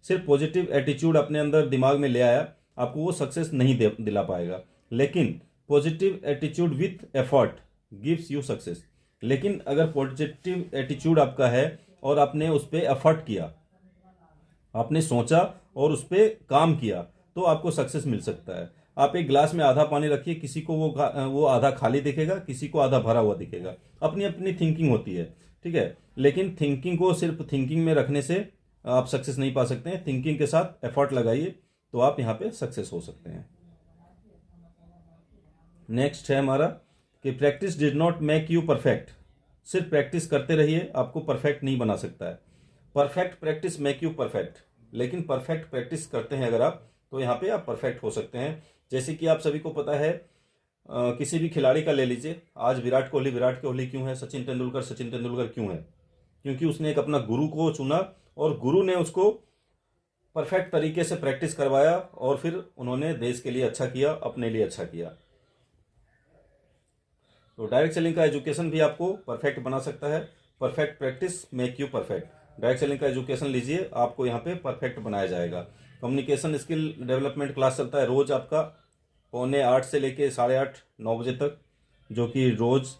सिर्फ पॉजिटिव एटीट्यूड अपने अंदर दिमाग में ले आया आपको वो सक्सेस नहीं दिला पाएगा, लेकिन positive attitude with effort gives you success. लेकिन अगर पॉजिटिव एटीट्यूड आपका है और आपने उस पर एफर्ट किया, आपने सोचा और उस पर काम किया, तो आपको सक्सेस मिल सकता है। आप एक गिलास में आधा पानी रखिए, किसी को वो आधा खाली दिखेगा, किसी को आधा भरा हुआ दिखेगा। अपनी अपनी थिंकिंग होती है, ठीक है। लेकिन थिंकिंग को सिर्फ थिंकिंग में रखने से आप सक्सेस नहीं पा सकते हैं। थिंकिंग के साथ एफर्ट लगाइए तो आप यहाँ पे सक्सेस हो सकते हैं। नेक्स्ट है हमारा कि practice did not make you perfect. सिर्फ प्रैक्टिस करते रहिए, आपको परफेक्ट नहीं बना सकता है। Perfect practice make you perfect, लेकिन परफेक्ट प्रैक्टिस करते हैं अगर आप, तो यहाँ पे आप परफेक्ट हो सकते हैं। जैसे कि आप सभी को पता है, किसी भी खिलाड़ी का ले लीजिए, आज विराट कोहली क्यों है, सचिन तेंदुलकर क्यों है? क्योंकि उसने एक अपना गुरु को चुना और गुरु ने उसको परफेक्ट तरीके से प्रैक्टिस करवाया और फिर उन्होंने देश के लिए अच्छा किया, अपने लिए अच्छा किया। तो डायरेक्ट सेलिंग का एजुकेशन भी आपको परफेक्ट बना सकता है। Perfect practice make you perfect. Direct selling का एजुकेशन लीजिए, आपको यहाँ पे परफेक्ट बनाया जाएगा। कम्युनिकेशन स्किल डेवलपमेंट क्लास चलता है रोज आपका 7:45 से लेके 8:30 9 बजे तक, जो कि रोज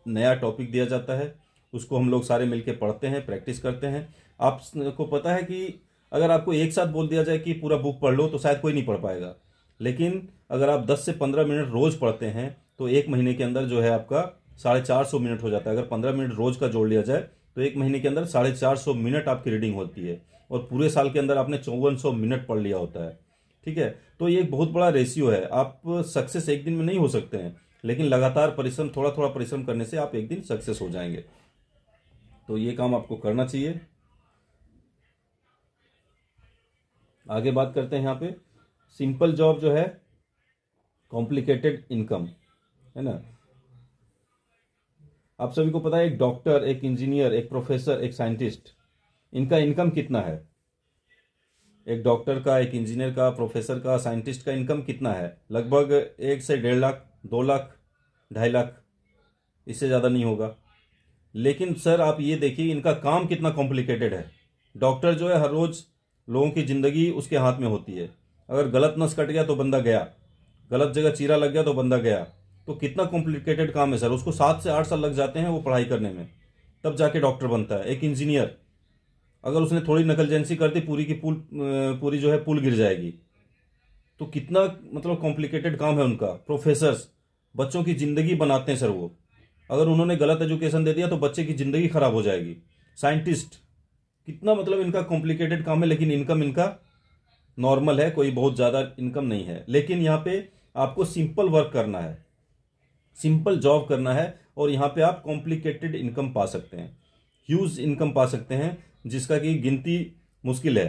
नया टॉपिक दिया जाता है। उसको हम लोग सारे मिलके पढ़ते हैं, प्रैक्टिस करते हैं। आपको पता है कि अगर आपको एक साथ बोल दिया जाए कि पूरा बुक पढ़ लो तो शायद कोई नहीं पढ़ पाएगा, लेकिन अगर आप 10 से 15 मिनट रोज पढ़ते हैं तो एक महीने के अंदर जो है आपका 450 मिनट हो जाता है। अगर 15 मिनट रोज का जोड़ लिया जाए तो एक महीने के अंदर 450 मिनट आपकी रीडिंग होती है, और पूरे साल के अंदर आपने 5400 मिनट पढ़ लिया होता है, ठीक है। तो ये एक बहुत बड़ा रेशियो है। आप सक्सेस एक दिन में नहीं हो सकते हैं, लेकिन लगातार परिश्रम, थोड़ा थोड़ा परिश्रम करने से आप एक दिन सक्सेस हो जाएंगे। तो ये काम आपको करना चाहिए। आगे बात करते हैं यहाँ पे सिंपल जॉब जो है, कॉम्प्लिकेटेड इनकम, है ना। आप सभी को पता है एक डॉक्टर, एक इंजीनियर, एक प्रोफेसर, एक साइंटिस्ट, इनका इनकम कितना है? एक डॉक्टर का, एक इंजीनियर का, प्रोफेसर का, साइंटिस्ट का इनकम कितना है? लगभग 1 से 1.5 लाख, 2 लाख, 2.5 लाख, इससे ज़्यादा नहीं होगा। लेकिन सर आप ये देखिए इनका काम कितना कॉम्प्लिकेटेड है। डॉक्टर जो है हर रोज़ लोगों की ज़िंदगी उसके हाथ में होती है। अगर गलत नस कट गया तो बंदा गया, गलत जगह चीरा लग गया तो बंदा गया। तो कितना कॉम्प्लिकेटेड काम है सर। उसको 7 से 8 साल लग जाते हैं वो पढ़ाई करने में, तब जाके डॉक्टर बनता है। एक इंजीनियर, अगर उसने थोड़ी नकलजेंसी कर दी, पूरी जो है पुल गिर जाएगी। तो कितना मतलब कॉम्प्लिकेटेड काम है उनका। प्रोफेसर्स बच्चों की ज़िंदगी बनाते हैं सर वो, अगर उन्होंने गलत एजुकेशन दे दिया तो बच्चे की ज़िंदगी खराब हो जाएगी। साइंटिस्ट, कितना मतलब इनका कॉम्प्लिकेटेड काम है, लेकिन इनकम इनका नॉर्मल है, कोई बहुत ज़्यादा इनकम नहीं है। लेकिन यहाँ पे आपको सिंपल वर्क करना है, सिंपल जॉब करना है, और यहाँ पे आप कॉम्प्लिकेटेड इनकम पा सकते हैं, ह्यूज इनकम पा सकते हैं, जिसका कि गिनती मुश्किल है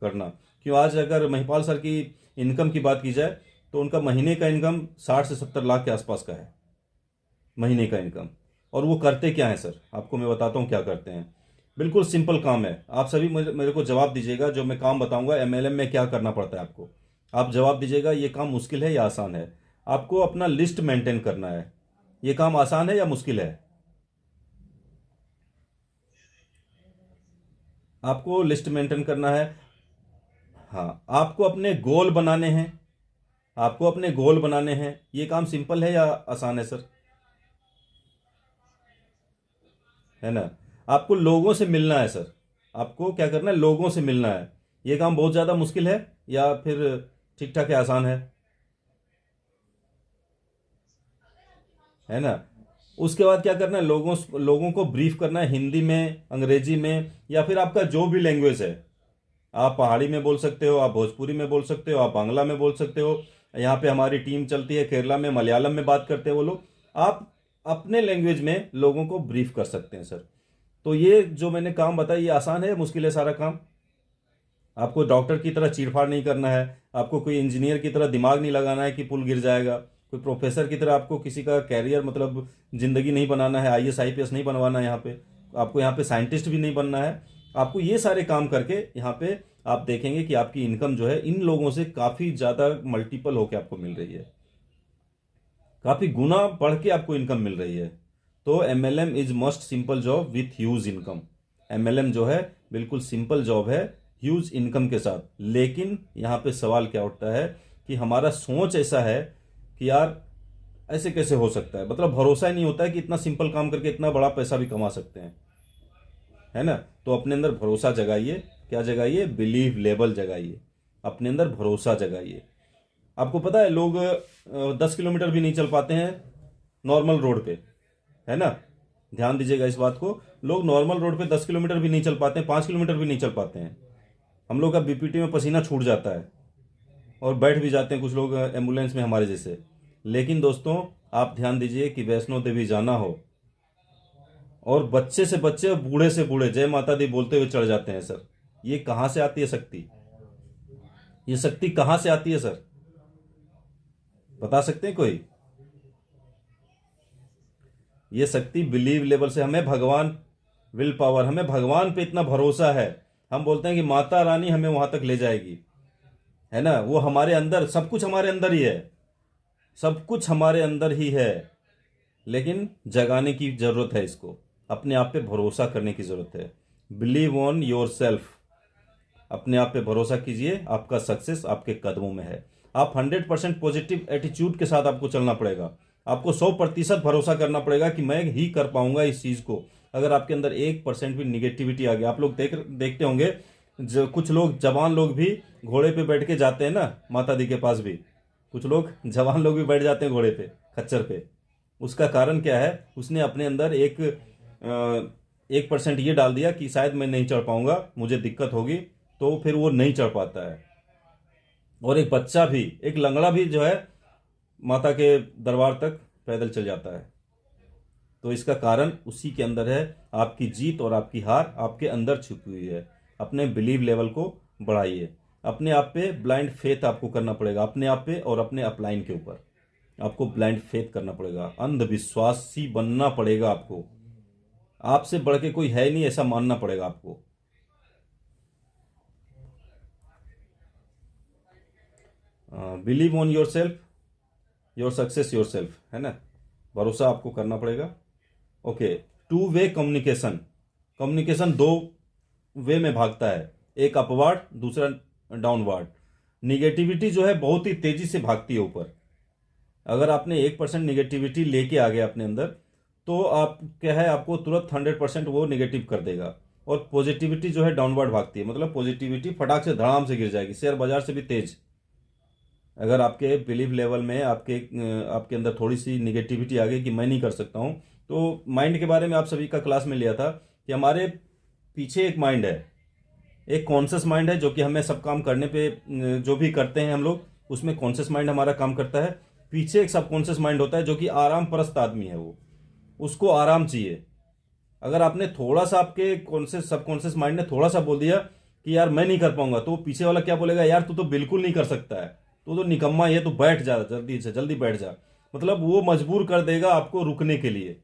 करना। क्यों, आज अगर महिपाल सर की इनकम की बात की जाए तो उनका महीने का इनकम 60 से 70 लाख के आसपास का है, महीने का इनकम। और वो करते क्या है सर, आपको मैं बताता हूँ क्या करते हैं। बिल्कुल सिंपल काम है। आप सभी मेरे को जवाब दीजिएगा, जो मैं काम बताऊंगा एमएलएम में क्या करना पड़ता है आपको, आप जवाब दीजिएगा ये काम मुश्किल है या आसान है। आपको अपना लिस्ट मेंटेन करना है। ये काम आसान है या मुश्किल है? आपको लिस्ट मेंटेन करना है। हाँ, आपको अपने गोल बनाने हैं, आपको अपने गोल बनाने हैं। ये काम सिंपल है या आसान है सर? है ना। आपको लोगों से मिलना है सर, आपको क्या करना है, लोगों से मिलना है। ये काम बहुत ज़्यादा मुश्किल है या फिर ठीक ठाक है, आसान है ना। उसके बाद क्या करना है, लोगों को ब्रीफ करना है हिंदी में, अंग्रेजी में, या फिर आपका जो भी लैंग्वेज है। आप पहाड़ी में बोल सकते हो, आप भोजपुरी में बोल सकते हो, आप बांग्ला में बोल सकते हो। यहाँ पे हमारी टीम चलती है केरला में, मलयालम में बात करते हैं वो लोग। आप अपने लैंग्वेज में लोगों को ब्रीफ कर सकते हैं सर। तो ये जो मैंने काम बताया, ये आसान है, मुश्किल है सारा काम? आपको डॉक्टर की तरह चीरफाड़ नहीं करना है, आपको कोई इंजीनियर की तरह दिमाग नहीं लगाना है कि पुल गिर जाएगा, कोई प्रोफेसर की तरह आपको किसी का कैरियर मतलब जिंदगी नहीं बनाना है, आईएएस आईपीएस नहीं बनवाना है यहाँ पे, आपको यहाँ पे साइंटिस्ट भी नहीं बनना है। आपको ये सारे काम करके यहाँ पे आप देखेंगे कि आपकी इनकम जो है इन लोगों से काफ़ी ज़्यादा मल्टीपल होकर आपको मिल रही है, काफ़ी गुना बढ़ के आपको इनकम मिल रही है। तो MLM is must simple job with huge income. MLM जो है बिल्कुल सिंपल जॉब है ह्यूज इनकम के साथ। लेकिन यहाँ पे सवाल क्या उठता है कि हमारा सोच ऐसा है कि यार ऐसे कैसे हो सकता है, मतलब भरोसा ही नहीं होता है कि इतना सिंपल काम करके इतना बड़ा पैसा भी कमा सकते हैं, है ना। तो अपने अंदर भरोसा जगाइए। क्या जगाइए? बिलीव लेवल जगाइए, अपने अंदर भरोसा जगाइए। आपको पता है लोग 10 किलोमीटर भी नहीं चल पाते हैं नॉर्मल रोड पे, है ना। ध्यान दीजिएगा इस बात को, लोग नॉर्मल रोड पे 10 किलोमीटर भी नहीं चल पाते हैं, 5 किलोमीटर भी नहीं चल पाते हैं। हम लोग का बीपीटी में पसीना छूट जाता है और बैठ भी जाते हैं कुछ लोग एम्बुलेंस में हमारे जैसे। लेकिन दोस्तों आप ध्यान दीजिए कि वैष्णो देवी जाना हो और बच्चे से बच्चे और बूढ़े से बूढ़े जय माता दी बोलते हुए चढ़ जाते हैं सर। ये कहाँ से आती है शक्ति? ये शक्ति कहाँ से आती है सर? बता सकते हैं कोई? ये शक्ति बिलीव लेवल से, हमें भगवान, विल पावर, हमें भगवान पे इतना भरोसा है, हम बोलते हैं कि माता रानी हमें वहां तक ले जाएगी, है ना। वो हमारे अंदर, सब कुछ हमारे अंदर ही है, सब कुछ हमारे अंदर ही है। लेकिन जगाने की जरूरत है, इसको अपने आप पे भरोसा करने की जरूरत है। बिलीव ऑन योर सेल्फ, अपने आप पे भरोसा कीजिए, आपका सक्सेस आपके कदमों में है। आप 100% पॉजिटिव एटीट्यूड के साथ आपको चलना पड़ेगा, आपको 100% भरोसा करना पड़ेगा कि मैं ही कर पाऊंगा इस चीज को। अगर आपके अंदर 1% भी निगेटिविटी आ गया, आप लोग देखते होंगे जो कुछ लोग जवान लोग भी घोड़े पे बैठ के जाते हैं ना माता दी के पास भी, कुछ लोग जवान लोग भी बैठ जाते हैं घोड़े पे, खच्चर पे। उसका कारण क्या है? उसने अपने अंदर 1% ये डाल दिया कि शायद मैं नहीं चढ़ पाऊंगा, मुझे दिक्कत होगी, तो फिर वो नहीं चढ़ पाता है। और एक बच्चा भी, एक लंगड़ा भी जो है माता के दरबार तक पैदल चल जाता है। तो इसका कारण उसी के अंदर है। आपकी जीत और आपकी हार आपके अंदर छुपी हुई है। अपने बिलीव लेवल को बढ़ाइए, अपने आप पे ब्लाइंड फेथ आपको करना पड़ेगा, अपने आप पे और अपने अपलाइन के ऊपर आपको ब्लाइंड फेथ करना पड़ेगा, अंधविश्वासी बनना पड़ेगा आपको। आपसे बढ़ के कोई है नहीं ऐसा मानना पड़ेगा आपको। Believe on your self, your success your self, है ना। भरोसा आपको करना पड़ेगा। Okay, 2 way communication. कम्युनिकेशन 2 वे में भागता है, एक अपवार्ड, दूसरा डाउनवार्ड। निगेटिविटी जो है बहुत ही तेजी से भागती है ऊपर। अगर आपने 1% निगेटिविटी लेके आ गया अपने अंदर, तो आप क्या है, आपको तुरंत 100% वो निगेटिव कर देगा। और पॉजिटिविटी जो है डाउनवर्ड भागती है, मतलब पॉजिटिविटी फटाक से धड़ाम से गिर जाएगी, शेयर बाजार से भी तेज। अगर आपके बिलीव लेवल में आपके अंदर थोड़ी सी निगेटिविटी आ गई कि मैं नहीं कर सकता हूँ, तो माइंड के बारे में आप सभी का क्लास में लिया था कि हमारे पीछे एक माइंड है, एक कॉन्शियस माइंड है जो कि हमें सब काम करने पे, जो भी करते हैं हम लोग उसमें कॉन्शियस माइंड हमारा काम करता है। पीछे एक सबकॉन्शियस माइंड होता है जो कि आराम परस्त आदमी है, वो उसको आराम चाहिए। अगर आपने थोड़ा सा, आपके कॉन्शियस सबकॉन्शियस माइंड ने थोड़ा सा बोल दिया कि यार मैं नहीं कर पाऊंगा, तो पीछे वाला क्या बोलेगा, यार तू तो बिल्कुल नहीं कर सकता है, तू तो निकम्मा है, तू बैठ जा, जल्दी से जल्दी बैठ जा। मतलब वो मजबूर कर देगा आपको रुकने के लिए।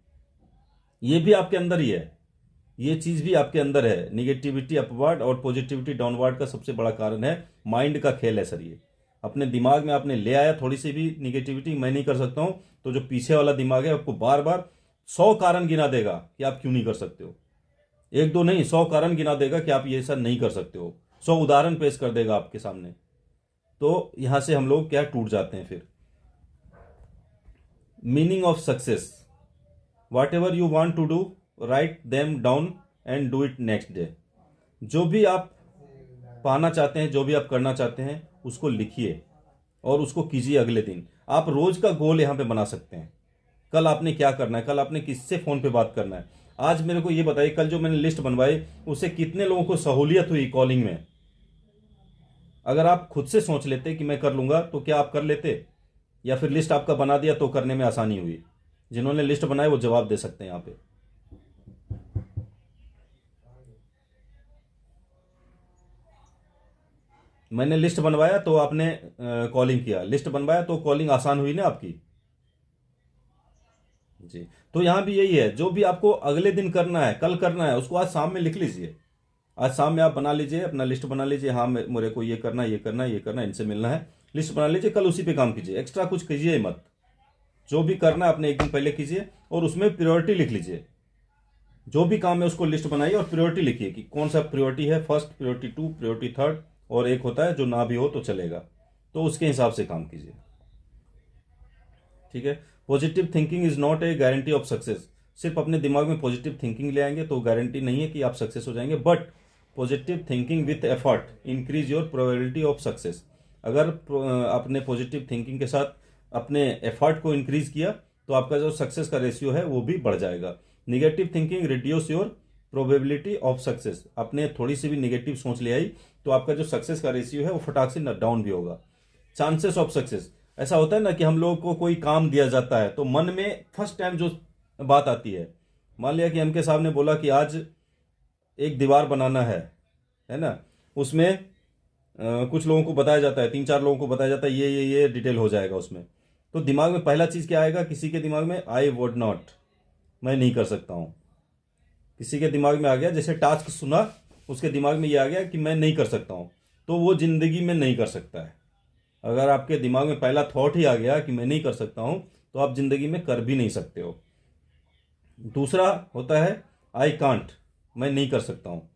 ये भी आपके अंदर ही है, ये चीज भी आपके अंदर है। निगेटिविटी अपवर्ड और पॉजिटिविटी डाउनवर्ड का सबसे बड़ा कारण है माइंड का खेल है सर। ये अपने दिमाग में आपने ले आया थोड़ी सी भी निगेटिविटी, मैं नहीं कर सकता हूं, तो जो पीछे वाला दिमाग है आपको बार बार 100 कारण गिना देगा कि आप क्यों नहीं कर सकते हो। 1-2 नहीं, 100 कारण गिना देगा कि आप ये सब नहीं कर सकते हो, 100 उदाहरण पेश कर देगा आपके सामने। तो यहां से हम लोग क्या टूट जाते हैं फिर। Meaning of success, whatever you want to do, write them down and do it next day. जो भी आप पाना चाहते हैं, जो भी आप करना चाहते हैं, उसको लिखिए और उसको कीजिए अगले दिन। आप रोज का गोल यहां पे बना सकते हैं। कल आपने क्या करना है, कल आपने किससे फ़ोन पे बात करना है। आज मेरे को ये बताइए, कल जो मैंने लिस्ट बनवाई उससे कितने लोगों को सहूलियत हुई कॉलिंग में। अगर आप खुद से सोच लेते कि मैं कर लूँगा तो क्या आप कर लेते, या फिर लिस्ट आपका बना दिया तो करने में आसानी हुई। जिन्होंने लिस्ट बनाई वो जवाब दे सकते हैं यहाँ पे। मैंने लिस्ट बनवाया तो आपने कॉलिंग किया, लिस्ट बनवाया तो कॉलिंग आसान हुई ना आपकी। जी, तो यहाँ भी यही है, जो भी आपको अगले दिन करना है, कल करना है, उसको आज शाम में लिख लीजिए। आज शाम में आप बना लीजिए, अपना लिस्ट बना लीजिए। हाँ, मेरे को ये करना है, ये करना है, ये करना है, इनसे मिलना है, लिस्ट बना लीजिए। कल उसी पे काम कीजिए, एक्स्ट्रा कुछ कीजिए मत। जो भी करना है अपने एक दिन पहले कीजिए और उसमें प्रायोरिटी लिख लीजिए। जो भी काम है उसको लिस्ट बनाइए और प्रायोरिटी लिखिए कि कौन सा प्रायोरिटी है, first, priority two, priority third, और एक होता है जो ना भी हो तो चलेगा। तो उसके हिसाब से काम कीजिए, ठीक है। Positive thinking is not a guarantee of success. सिर्फ अपने दिमाग में पॉजिटिव थिंकिंग ले आएंगे तो गारंटी नहीं है कि आप सक्सेस हो जाएंगे, but positive thinking with effort increase your probability of success. अगर आपने पॉजिटिव थिंकिंग के साथ अपने एफर्ट को इंक्रीज किया तो आपका जो सक्सेस का रेशियो है वो भी बढ़ जाएगा। Negative thinking reduce your probability of success. आपने थोड़ी सी भी निगेटिव सोच ले आई तो आपका जो सक्सेस का रेशियो है वो फटाक से डाउन भी होगा। चांसेस ऑफ सक्सेस, ऐसा होता है ना कि हम लोगों को कोई काम दिया जाता है तो मन में फर्स्ट टाइम जो बात आती है, मान लिया कि एम के साहब ने बोला कि आज एक दीवार बनाना है ना, उसमें कुछ लोगों को बताया जाता है, 3-4 लोगों को बताया जाता है ये डिटेल हो जाएगा उसमें। तो दिमाग में पहला चीज़ क्या आएगा, किसी के दिमाग में आई वुड नॉट, मैं नहीं कर सकता हूँ। किसी के दिमाग में आ गया, जैसे टास्क सुना उसके दिमाग में ये आ गया कि मैं नहीं कर सकता हूँ, तो वो जिंदगी में नहीं कर सकता है। अगर आपके दिमाग में पहला थॉट ही आ गया कि मैं नहीं कर सकता हूँ तो आप जिंदगी में कर भी नहीं सकते हो। दूसरा होता है आई कांट, मैं नहीं कर सकता हूँ।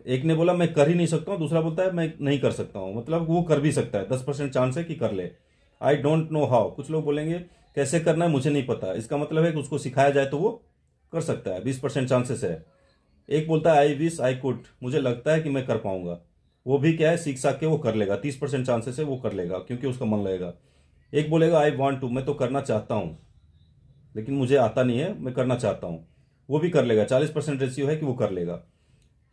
एक ने बोला मैं कर ही नहीं सकता हूँ, दूसरा बोलता है मैं नहीं कर सकता हूँ, मतलब वो कर भी सकता है, 10% चांस है कि कर ले। आई डोंट नो हाउ, कुछ लोग बोलेंगे कैसे करना है मुझे नहीं पता, इसका मतलब है कि उसको सिखाया जाए तो वो कर सकता है, 20% चांसेस है। एक बोलता है आई विश आई कुड, मुझे लगता है कि मैं कर पाऊंगा, वो भी क्या है सीख साख के वो कर लेगा, 30% चांसेस है वो कर लेगा क्योंकि उसका मन लगेगा। एक बोलेगा आई वॉन्ट टू, मैं तो करना चाहता हूँ लेकिन मुझे आता नहीं है, मैं करना चाहता हूँ, वो भी कर लेगा, 40% रेशियो है कि वो कर लेगा।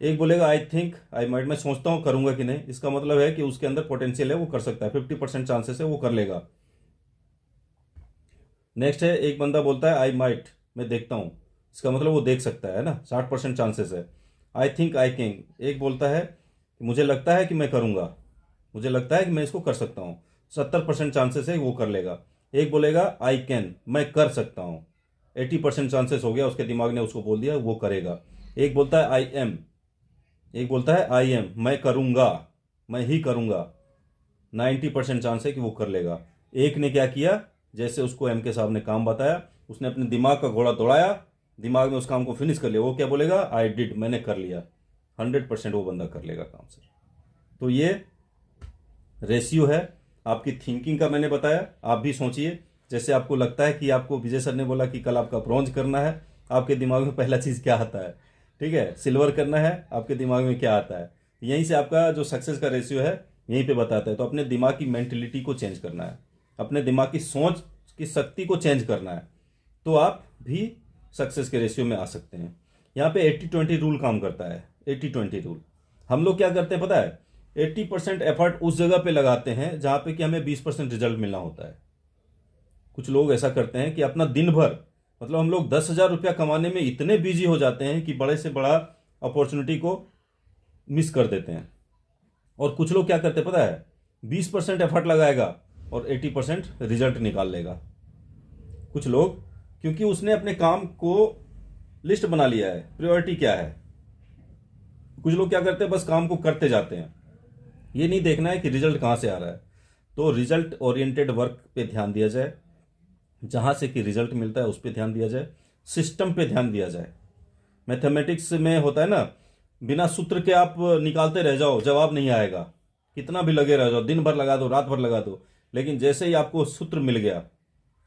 एक बोलेगा आई थिंक आई माइट, मैं सोचता हूँ करूंगा कि नहीं, इसका मतलब है कि उसके अंदर पोटेंशियल है वो कर सकता है, 50% चांसेस है वो कर लेगा। नेक्स्ट है एक बंदा बोलता है आई माइट, मैं देखता हूँ, इसका मतलब वो देख सकता है ना, 60% चांसेस है। आई थिंक आई कैन, एक बोलता है कि मुझे लगता है कि मैं करूँगा, मुझे लगता है कि मैं इसको कर सकता हूँ, 70% चांसेस है वो कर लेगा। एक बोलेगा आई कैन, मैं कर सकता हूँ, 80% चांसेस हो गया, उसके दिमाग ने उसको बोल दिया वो करेगा। एक बोलता है आई एम, एक बोलता है आई एम, मैं करूँगा, मैं ही करूँगा, 90% चांस है कि वो कर लेगा। एक ने क्या किया, जैसे उसको एम के साहब ने काम बताया, उसने अपने दिमाग का घोड़ा दौड़ाया, दिमाग में उस काम को फिनिश कर लिया, वो क्या बोलेगा आई डिड, मैंने कर लिया, 100% वो बंदा कर लेगा काम सर। तो ये रेशियो है आपकी थिंकिंग का, मैंने बताया, आप भी सोचिए। जैसे आपको लगता है कि आपको विजय सर ने बोला कि कल आपका ब्रॉन्ज करना है, आपके दिमाग में पहला चीज़ क्या आता है, ठीक है, सिल्वर करना है, आपके दिमाग में क्या आता है, यहीं से आपका जो सक्सेस का रेशियो है यहीं पे बताता है। तो अपने दिमाग की मेंटेलिटी को चेंज करना है, अपने दिमाग की सोच की शक्ति को चेंज करना है, तो आप भी सक्सेस के रेशियो में आ सकते हैं। यहाँ पे 80-20 रूल काम करता है। 80-20 रूल, हम लोग क्या करते हैं पता है, 80% एफर्ट उस जगह पे लगाते हैं जहाँ पे कि हमें 20% रिजल्ट मिलना होता है। कुछ लोग ऐसा करते हैं कि अपना दिन भर, मतलब हम लोग 10,000 रुपया कमाने में इतने बिजी हो जाते हैं कि बड़े से बड़ा अपॉर्चुनिटी को मिस कर देते हैं। और कुछ लोग क्या करते हैं पता है, 20% एफर्ट लगाएगा और 80% रिजल्ट निकाल लेगा। कुछ लोग, क्योंकि उसने अपने काम को लिस्ट बना लिया है, प्रायोरिटी क्या है। कुछ लोग क्या करते हैं, बस काम को करते जाते हैं, ये नहीं देखना है कि रिजल्ट कहाँ से आ रहा है। तो रिजल्ट ओरिएंटेड वर्क पे ध्यान दिया जाए, जहाँ से कि रिजल्ट मिलता है उस पर ध्यान दिया जाए, सिस्टम पे ध्यान दिया जाए। मैथमेटिक्स में होता है ना, बिना सूत्र के आप निकालते रह जाओ जवाब नहीं आएगा, कितना भी लगे रह जाओ, दिन भर लगा दो, रात भर लगा दो, लेकिन जैसे ही आपको सूत्र मिल गया,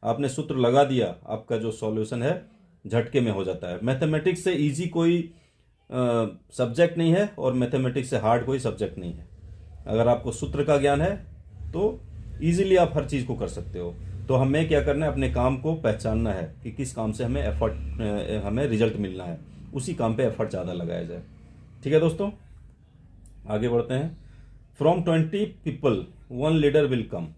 आपने सूत्र लगा दिया, आपका जो सॉल्यूशन है झटके में हो जाता है। मैथमेटिक्स से इजी कोई सब्जेक्ट नहीं है और मैथमेटिक्स से हार्ड कोई सब्जेक्ट नहीं है। अगर आपको सूत्र का ज्ञान है तो इजीली आप हर चीज़ को कर सकते हो। तो हमें क्या करना है, अपने काम को पहचानना है कि किस काम से हमें हमें रिजल्ट मिलना है, उसी काम पे एफर्ट ज़्यादा लगाया जाए। ठीक है दोस्तों, आगे बढ़ते हैं। From 20 people 1 leader will come.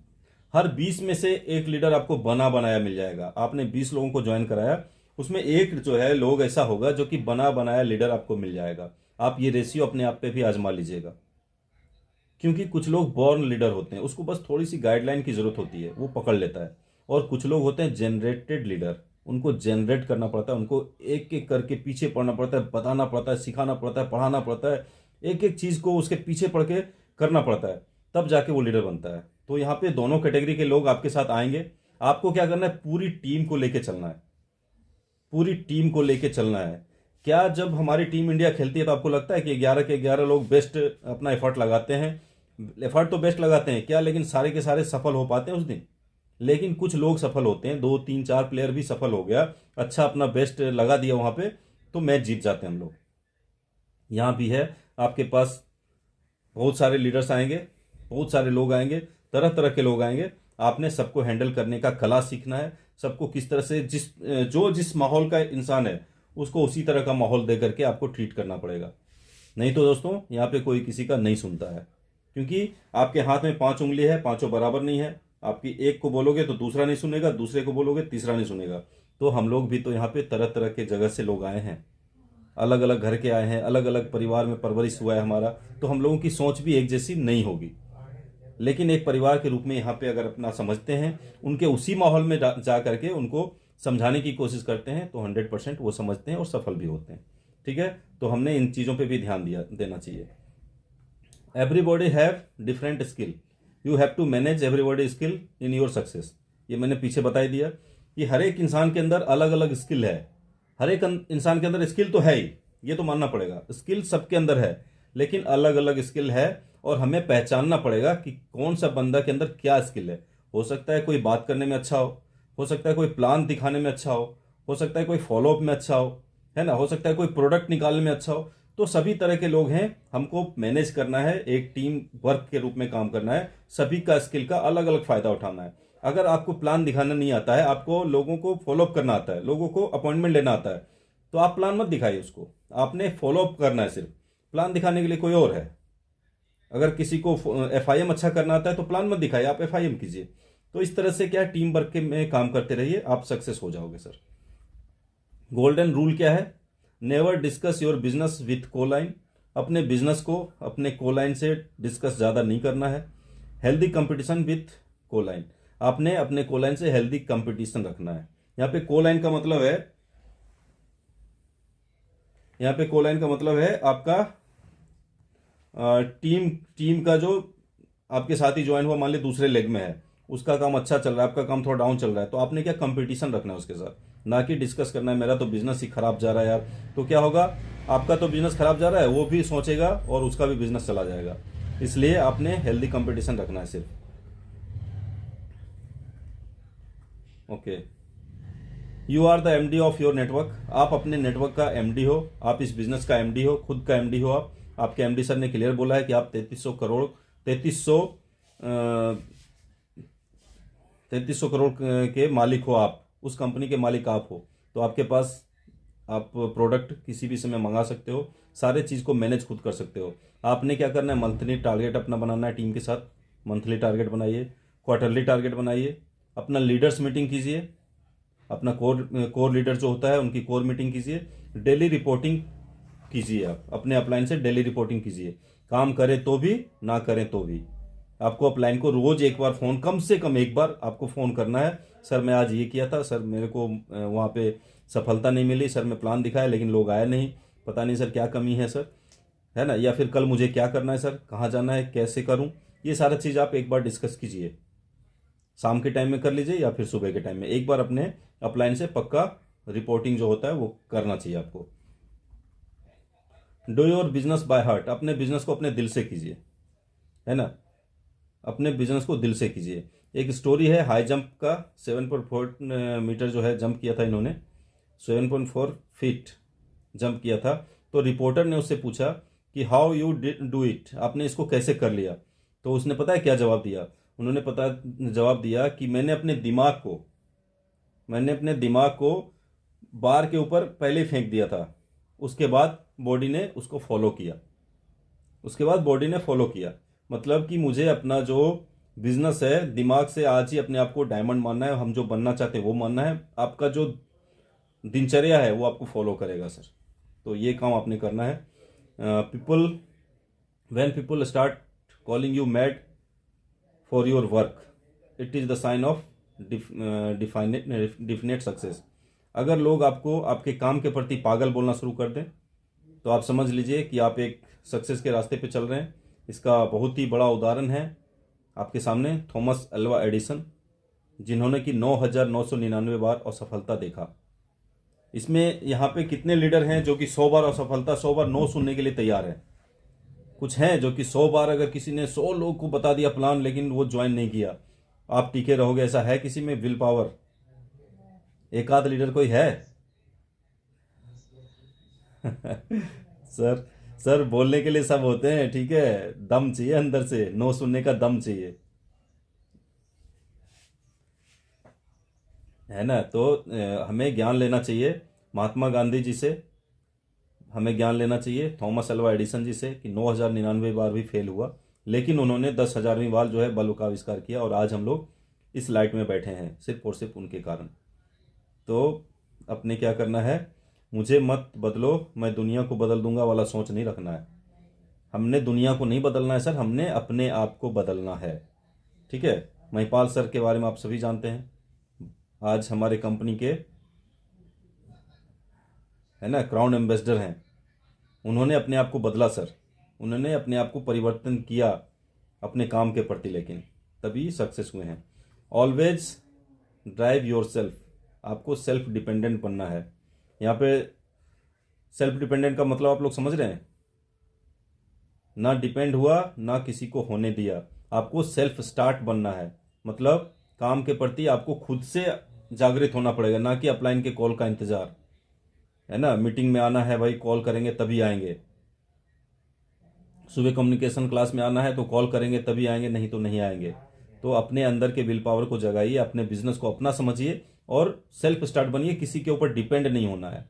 हर 20 में से एक लीडर आपको बना बनाया मिल जाएगा। आपने 20 लोगों को ज्वाइन कराया, उसमें एक जो है लोग ऐसा होगा जो कि बना बनाया लीडर आपको मिल जाएगा। आप ये रेशियो अपने आप पे भी आजमा लीजिएगा, क्योंकि कुछ लोग बॉर्न लीडर होते हैं, उसको बस थोड़ी सी गाइडलाइन की जरूरत होती है, वो पकड़ लेता है। और कुछ लोग होते हैं जनरेटेड लीडर, उनको जनरेट करना पड़ता है, उनको एक एक करके पीछे पढ़ना पड़ता है, बताना पड़ता है, सिखाना पड़ता है, पढ़ाना पड़ता है, एक एक चीज को उसके पीछे पढ़ के करना पड़ता है, तब जाके वो लीडर बनता है। तो यहाँ पे दोनों कैटेगरी के लोग आपके साथ आएंगे। आपको क्या करना है, पूरी टीम को लेके चलना है, पूरी टीम को लेके चलना है। क्या जब हमारी टीम इंडिया खेलती है तो आपको लगता है कि 11 के 11 लोग बेस्ट अपना एफर्ट लगाते हैं? एफर्ट तो बेस्ट लगाते हैं क्या, लेकिन सारे के सारे सफल हो पाते हैं उस दिन? लेकिन कुछ लोग सफल होते हैं, 2 3 4 प्लेयर भी सफल हो गया, अच्छा अपना बेस्ट लगा दिया वहां पे, तो मैच जीत जाते हैं हम लोग। यहाँ भी है, आपके पास बहुत सारे लीडर्स आएंगे, बहुत सारे लोग आएंगे, तरह तरह के लोग आएंगे। आपने सबको हैंडल करने का कला सीखना है, सबको किस तरह से जिस माहौल का इंसान है उसको उसी तरह का माहौल दे करके आपको ट्रीट करना पड़ेगा। नहीं तो दोस्तों यहाँ पे कोई किसी का नहीं सुनता है, क्योंकि आपके हाथ में 5 उंगली है, पांचों बराबर नहीं है। आपकी एक को बोलोगे तो दूसरा नहीं सुनेगा, दूसरे को बोलोगे तीसरा नहीं सुनेगा। तो हम लोग भी तो यहाँ पे तरह तरह के जगह से लोग आए हैं, अलग अलग घर के आए हैं, अलग अलग परिवार में परवरिश हुआ है हमारा, तो हम लोगों की सोच भी एक जैसी नहीं होगी। लेकिन एक परिवार के रूप में यहाँ पे अगर अपना समझते हैं, उनके उसी माहौल में जा करके उनको समझाने की कोशिश करते हैं, तो 100% वो समझते हैं और सफल भी होते हैं। ठीक है, तो हमने इन चीज़ों पे भी ध्यान देना चाहिए। Everybody have different skill, you have to manage everybody skill in your success. ये मैंने पीछे बता ही दिया कि हर एक इंसान के अंदर अलग अलग स्किल है। हर एक इंसान के अंदर स्किल तो है ही, ये तो मानना पड़ेगा, स्किल सबके अंदर है, लेकिन अलग अलग स्किल है। और हमें पहचानना पड़ेगा कि कौन सा बंदा के अंदर क्या स्किल है। हो सकता है कोई बात करने में अच्छा हो सकता है कोई प्लान दिखाने में अच्छा हो सकता है कोई फॉलोअप में अच्छा है ना, हो सकता है कोई प्रोडक्ट निकालने में अच्छा हो। तो सभी तरह के लोग हैं, हमको मैनेज करना है, एक टीम वर्क के रूप में काम करना है, सभी का स्किल का अलग अलग फायदा उठाना है। अगर आपको प्लान दिखाना नहीं आता है, आपको लोगों को फॉलोअप करना आता है, लोगों को अपॉइंटमेंट लेना आता है, तो आप प्लान मत दिखाइए उसको, आपने फॉलोअप करना है। सिर्फ प्लान दिखाने के लिए कोई और है। अगर किसी को FIM अच्छा करना आता है तो प्लान मत दिखाइए, आप FIM कीजिए। तो इस तरह से क्या, टीम वर्क के में काम करते रहिए, आप सक्सेस हो जाओगे सर। गोल्डन रूल क्या है, never discuss your business with कोलाइन। अपने बिजनेस को अपने कोलाइन से डिस्कस ज़्यादा नहीं करना है। हेल्दी कंपटीशन विथ कोलाइन, आपने अपने कोलाइन से हेल्दी कंपटीशन रखना है। यहाँ पे कोलाइन का मतलब है, यहाँ पे कोलाइन का मतलब है आपका टीम का जो आपके साथ ही ज्वाइन हुआ, मान ली दूसरे लेग में है, उसका काम अच्छा चल रहा है, आपका काम थोड़ा डाउन चल रहा है, तो आपने क्या कंपटीशन रखना है उसके साथ, ना कि डिस्कस करना है मेरा तो बिजनेस ही खराब जा रहा है यार। तो क्या होगा, आपका तो बिजनेस खराब जा रहा है, वो भी सोचेगा और उसका भी बिजनेस चला जाएगा। इसलिए आपने हेल्दी कंपटीशन रखना है सिर्फ। Okay, you are the MD of your network. आप अपने नेटवर्क का MD हो, आप इस बिजनेस का MD हो, खुद का MD हो आप। आपके MD सर ने क्लियर बोला है कि आप 3300 करोड़ के मालिक हो, आप उस कंपनी के मालिक आप हो। तो आपके पास आप प्रोडक्ट किसी भी समय मंगा सकते हो, सारे चीज़ को मैनेज खुद कर सकते हो। आपने क्या करना है, मंथली टारगेट अपना बनाना है, टीम के साथ मंथली टारगेट बनाइए, क्वार्टरली टारगेट बनाइए, अपना लीडर्स मीटिंग कीजिए, अपना कोर लीडर जो होता है उनकी कोर मीटिंग कीजिए, डेली रिपोर्टिंग कीजिए, आप अपने अपलाइन से डेली रिपोर्टिंग कीजिए। काम करें तो भी, ना करें तो भी, आपको अपलाइन को रोज एक बार फोन, कम से कम एक बार आपको फोन करना है। सर मैं आज ये किया था सर, मेरे को वहाँ पे सफलता नहीं मिली सर, मैं प्लान दिखाया लेकिन लोग आए नहीं, पता नहीं सर क्या कमी है सर, है ना, या फिर कल मुझे क्या करना है सर, कहाँ जाना है, कैसे करूँ, ये सारा चीज़ आप एक बार डिस्कस कीजिए। शाम के टाइम में कर लीजिए या फिर सुबह के टाइम में, एक बार अपने अपलाइन से पक्का रिपोर्टिंग जो होता है वो करना चाहिए आपको। Do your business by heart, अपने बिजनेस को अपने दिल से कीजिए, है ना, अपने बिजनेस को दिल से कीजिए। एक स्टोरी है हाई जंप का, 7.4 मीटर जो है जंप किया था इन्होंने, 7.4 फीट जंप किया था। तो रिपोर्टर ने उससे पूछा कि हाउ यू डू इट, आपने इसको कैसे कर लिया। तो उसने पता है क्या जवाब दिया, उन्होंने जवाब दिया कि मैंने अपने दिमाग को बार के ऊपर पहले ही फेंक दिया था, उसके बाद बॉडी ने उसको फॉलो किया। मतलब कि मुझे अपना जो बिजनेस है, दिमाग से आज ही अपने आप को डायमंड मानना है, हम जो बनना चाहते हैं वो मानना है, आपका जो दिनचर्या है वो आपको फॉलो करेगा सर। तो ये काम आपने करना है। When people start calling you mad for your work, it is the sign of definite success. अगर लोग आपको आपके काम के प्रति पागल बोलना शुरू कर दें तो आप समझ लीजिए कि आप एक सक्सेस के रास्ते पे चल रहे हैं। इसका बहुत ही बड़ा उदाहरण है आपके सामने थॉमस अल्वा एडिसन, जिन्होंने कि 9,999 बार असफलता देखा। इसमें यहाँ पे कितने लीडर हैं जो कि 100 बार असफलता, 100 बार नो सुनने के लिए तैयार हैं? कुछ हैं जो कि 100 बार अगर किसी ने 100 लोग को बता दिया प्लान, लेकिन वो ज्वाइन नहीं किया, आप टिके रहोगे? ऐसा है किसी में विल पावर? एक आध लीडर कोई है? सर बोलने के लिए सब होते हैं, ठीक है, दम चाहिए अंदर से, नो सुनने का दम चाहिए, है ना। तो हमें ज्ञान लेना चाहिए महात्मा गांधी जी से, हमें ज्ञान लेना चाहिए थॉमस अल्वा एडिसन जी से कि 9,099 बार भी फेल हुआ, लेकिन उन्होंने 10,000वीं बार जो है बल्ब का आविष्कार किया, और आज हम लोग इस लाइट में बैठे हैं सिर्फ और सिर्फ उनके कारण। तो अपने क्या करना है, मुझे मत बदलो मैं दुनिया को बदल दूंगा वाला सोच नहीं रखना है। हमने दुनिया को नहीं बदलना है सर, हमने अपने आप को बदलना है, ठीक है। महिपाल सर के बारे में आप सभी जानते हैं, आज हमारे कंपनी के, है ना, क्राउन एम्बेसडर हैं। उन्होंने अपने आप को बदला सर, उन्होंने अपने आप को परिवर्तन किया अपने काम के प्रति, लेकिन तभी सक्सेस हुए हैं। ऑलवेज ड्राइव योर सेल्फ, आपको सेल्फ डिपेंडेंट बनना है। यहाँ पे सेल्फ डिपेंडेंट का मतलब आप लोग समझ रहे हैं? ना डिपेंड हुआ ना किसी को होने दिया, आपको सेल्फ स्टार्ट बनना है। मतलब काम के प्रति आपको खुद से जागृत होना पड़ेगा, ना कि अपलाइन के कॉल का इंतजार, है ना। मीटिंग में आना है भाई, कॉल करेंगे तभी आएंगे। सुबह कम्युनिकेशन क्लास में आना है तो कॉल करेंगे तभी आएंगे, नहीं तो नहीं आएंगे। तो अपने अंदर के विल पावर को जगाइए, अपने बिजनेस को अपना समझिए और सेल्फ स्टार्ट बनिए। किसी के ऊपर डिपेंड नहीं होना है,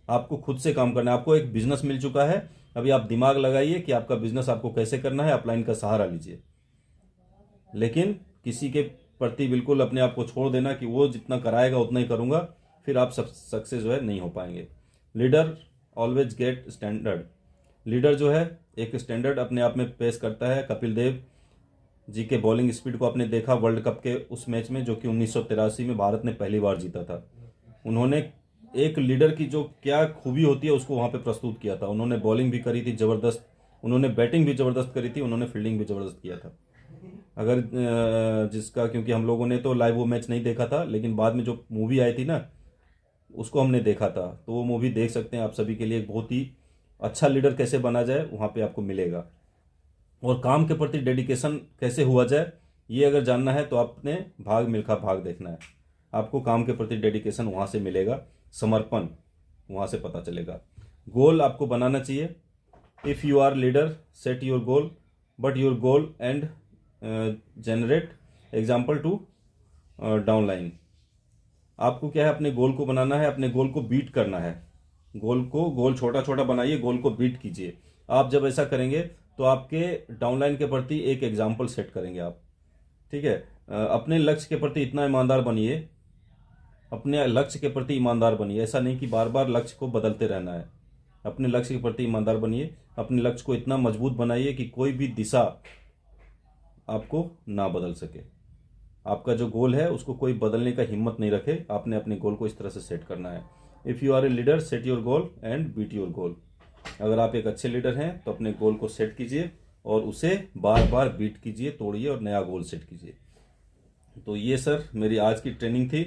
आपको खुद से काम करना है। आपको एक बिजनेस मिल चुका है, अभी आप दिमाग लगाइए कि आपका बिजनेस आपको कैसे करना है, अपलाइन का सहारा लीजिए। लेकिन किसी के प्रति बिल्कुल अपने आप को छोड़ देना कि वो जितना कराएगा उतना ही करूंगा, फिर आप सक्सेस जो है नहीं हो पाएंगे। Leader always get standard, leader जो है एक स्टैंडर्ड अपने आप में पेश करता है। कपिल देव जी के बॉलिंग स्पीड को आपने देखा वर्ल्ड कप के उस मैच में, जो कि 1983 में भारत ने पहली बार जीता था। उन्होंने एक लीडर की जो क्या खूबी होती है उसको वहां पे प्रस्तुत किया था। उन्होंने बॉलिंग भी करी थी जबरदस्त, उन्होंने बैटिंग भी जबरदस्त करी थी, उन्होंने फील्डिंग भी जबरदस्त किया था। अगर जिसका, क्योंकि हम लोगों ने तो लाइव वो मैच नहीं देखा था, लेकिन बाद में जो मूवी आई थी ना उसको हमने देखा था, तो वो मूवी देख सकते हैं। आप सभी के लिए एक बहुत ही अच्छा लीडर कैसे बना जाए वहाँ पे आपको मिलेगा, और काम के प्रति डेडिकेशन कैसे हुआ जाए ये अगर जानना है तो आपने भाग मिल्खा भाग देखना है। आपको काम के प्रति डेडिकेशन वहाँ से मिलेगा, समर्पण वहाँ से पता चलेगा। गोल आपको बनाना चाहिए। If you are leader set your goal, but your goal and generate example to downline. आपको क्या है, अपने गोल को बनाना है, अपने गोल को बीट करना है। गोल छोटा छोटा बनाइए, गोल को बीट कीजिए। आप जब ऐसा करेंगे तो आपके डाउनलाइन के प्रति एक एग्जाम्पल सेट करेंगे आप, ठीक है। अपने लक्ष्य के प्रति इतना ईमानदार बनिए, अपने लक्ष्य के प्रति ईमानदार बनिए। ऐसा नहीं कि बार बार लक्ष्य को बदलते रहना है, अपने लक्ष्य के प्रति ईमानदार बनिए। अपने लक्ष्य को इतना मजबूत बनाइए कि कोई भी दिशा आपको ना बदल सके। आपका जो गोल है उसको कोई बदलने का हिम्मत नहीं रखे। आपने अपने गोल को इस तरह से सेट करना है। If you are a leader set your goal and beat your goal. अगर आप एक अच्छे लीडर हैं तो अपने गोल को सेट कीजिए और उसे बार बार बीट कीजिए, तोड़िए और नया गोल सेट कीजिए। तो ये सर मेरी आज की ट्रेनिंग थी।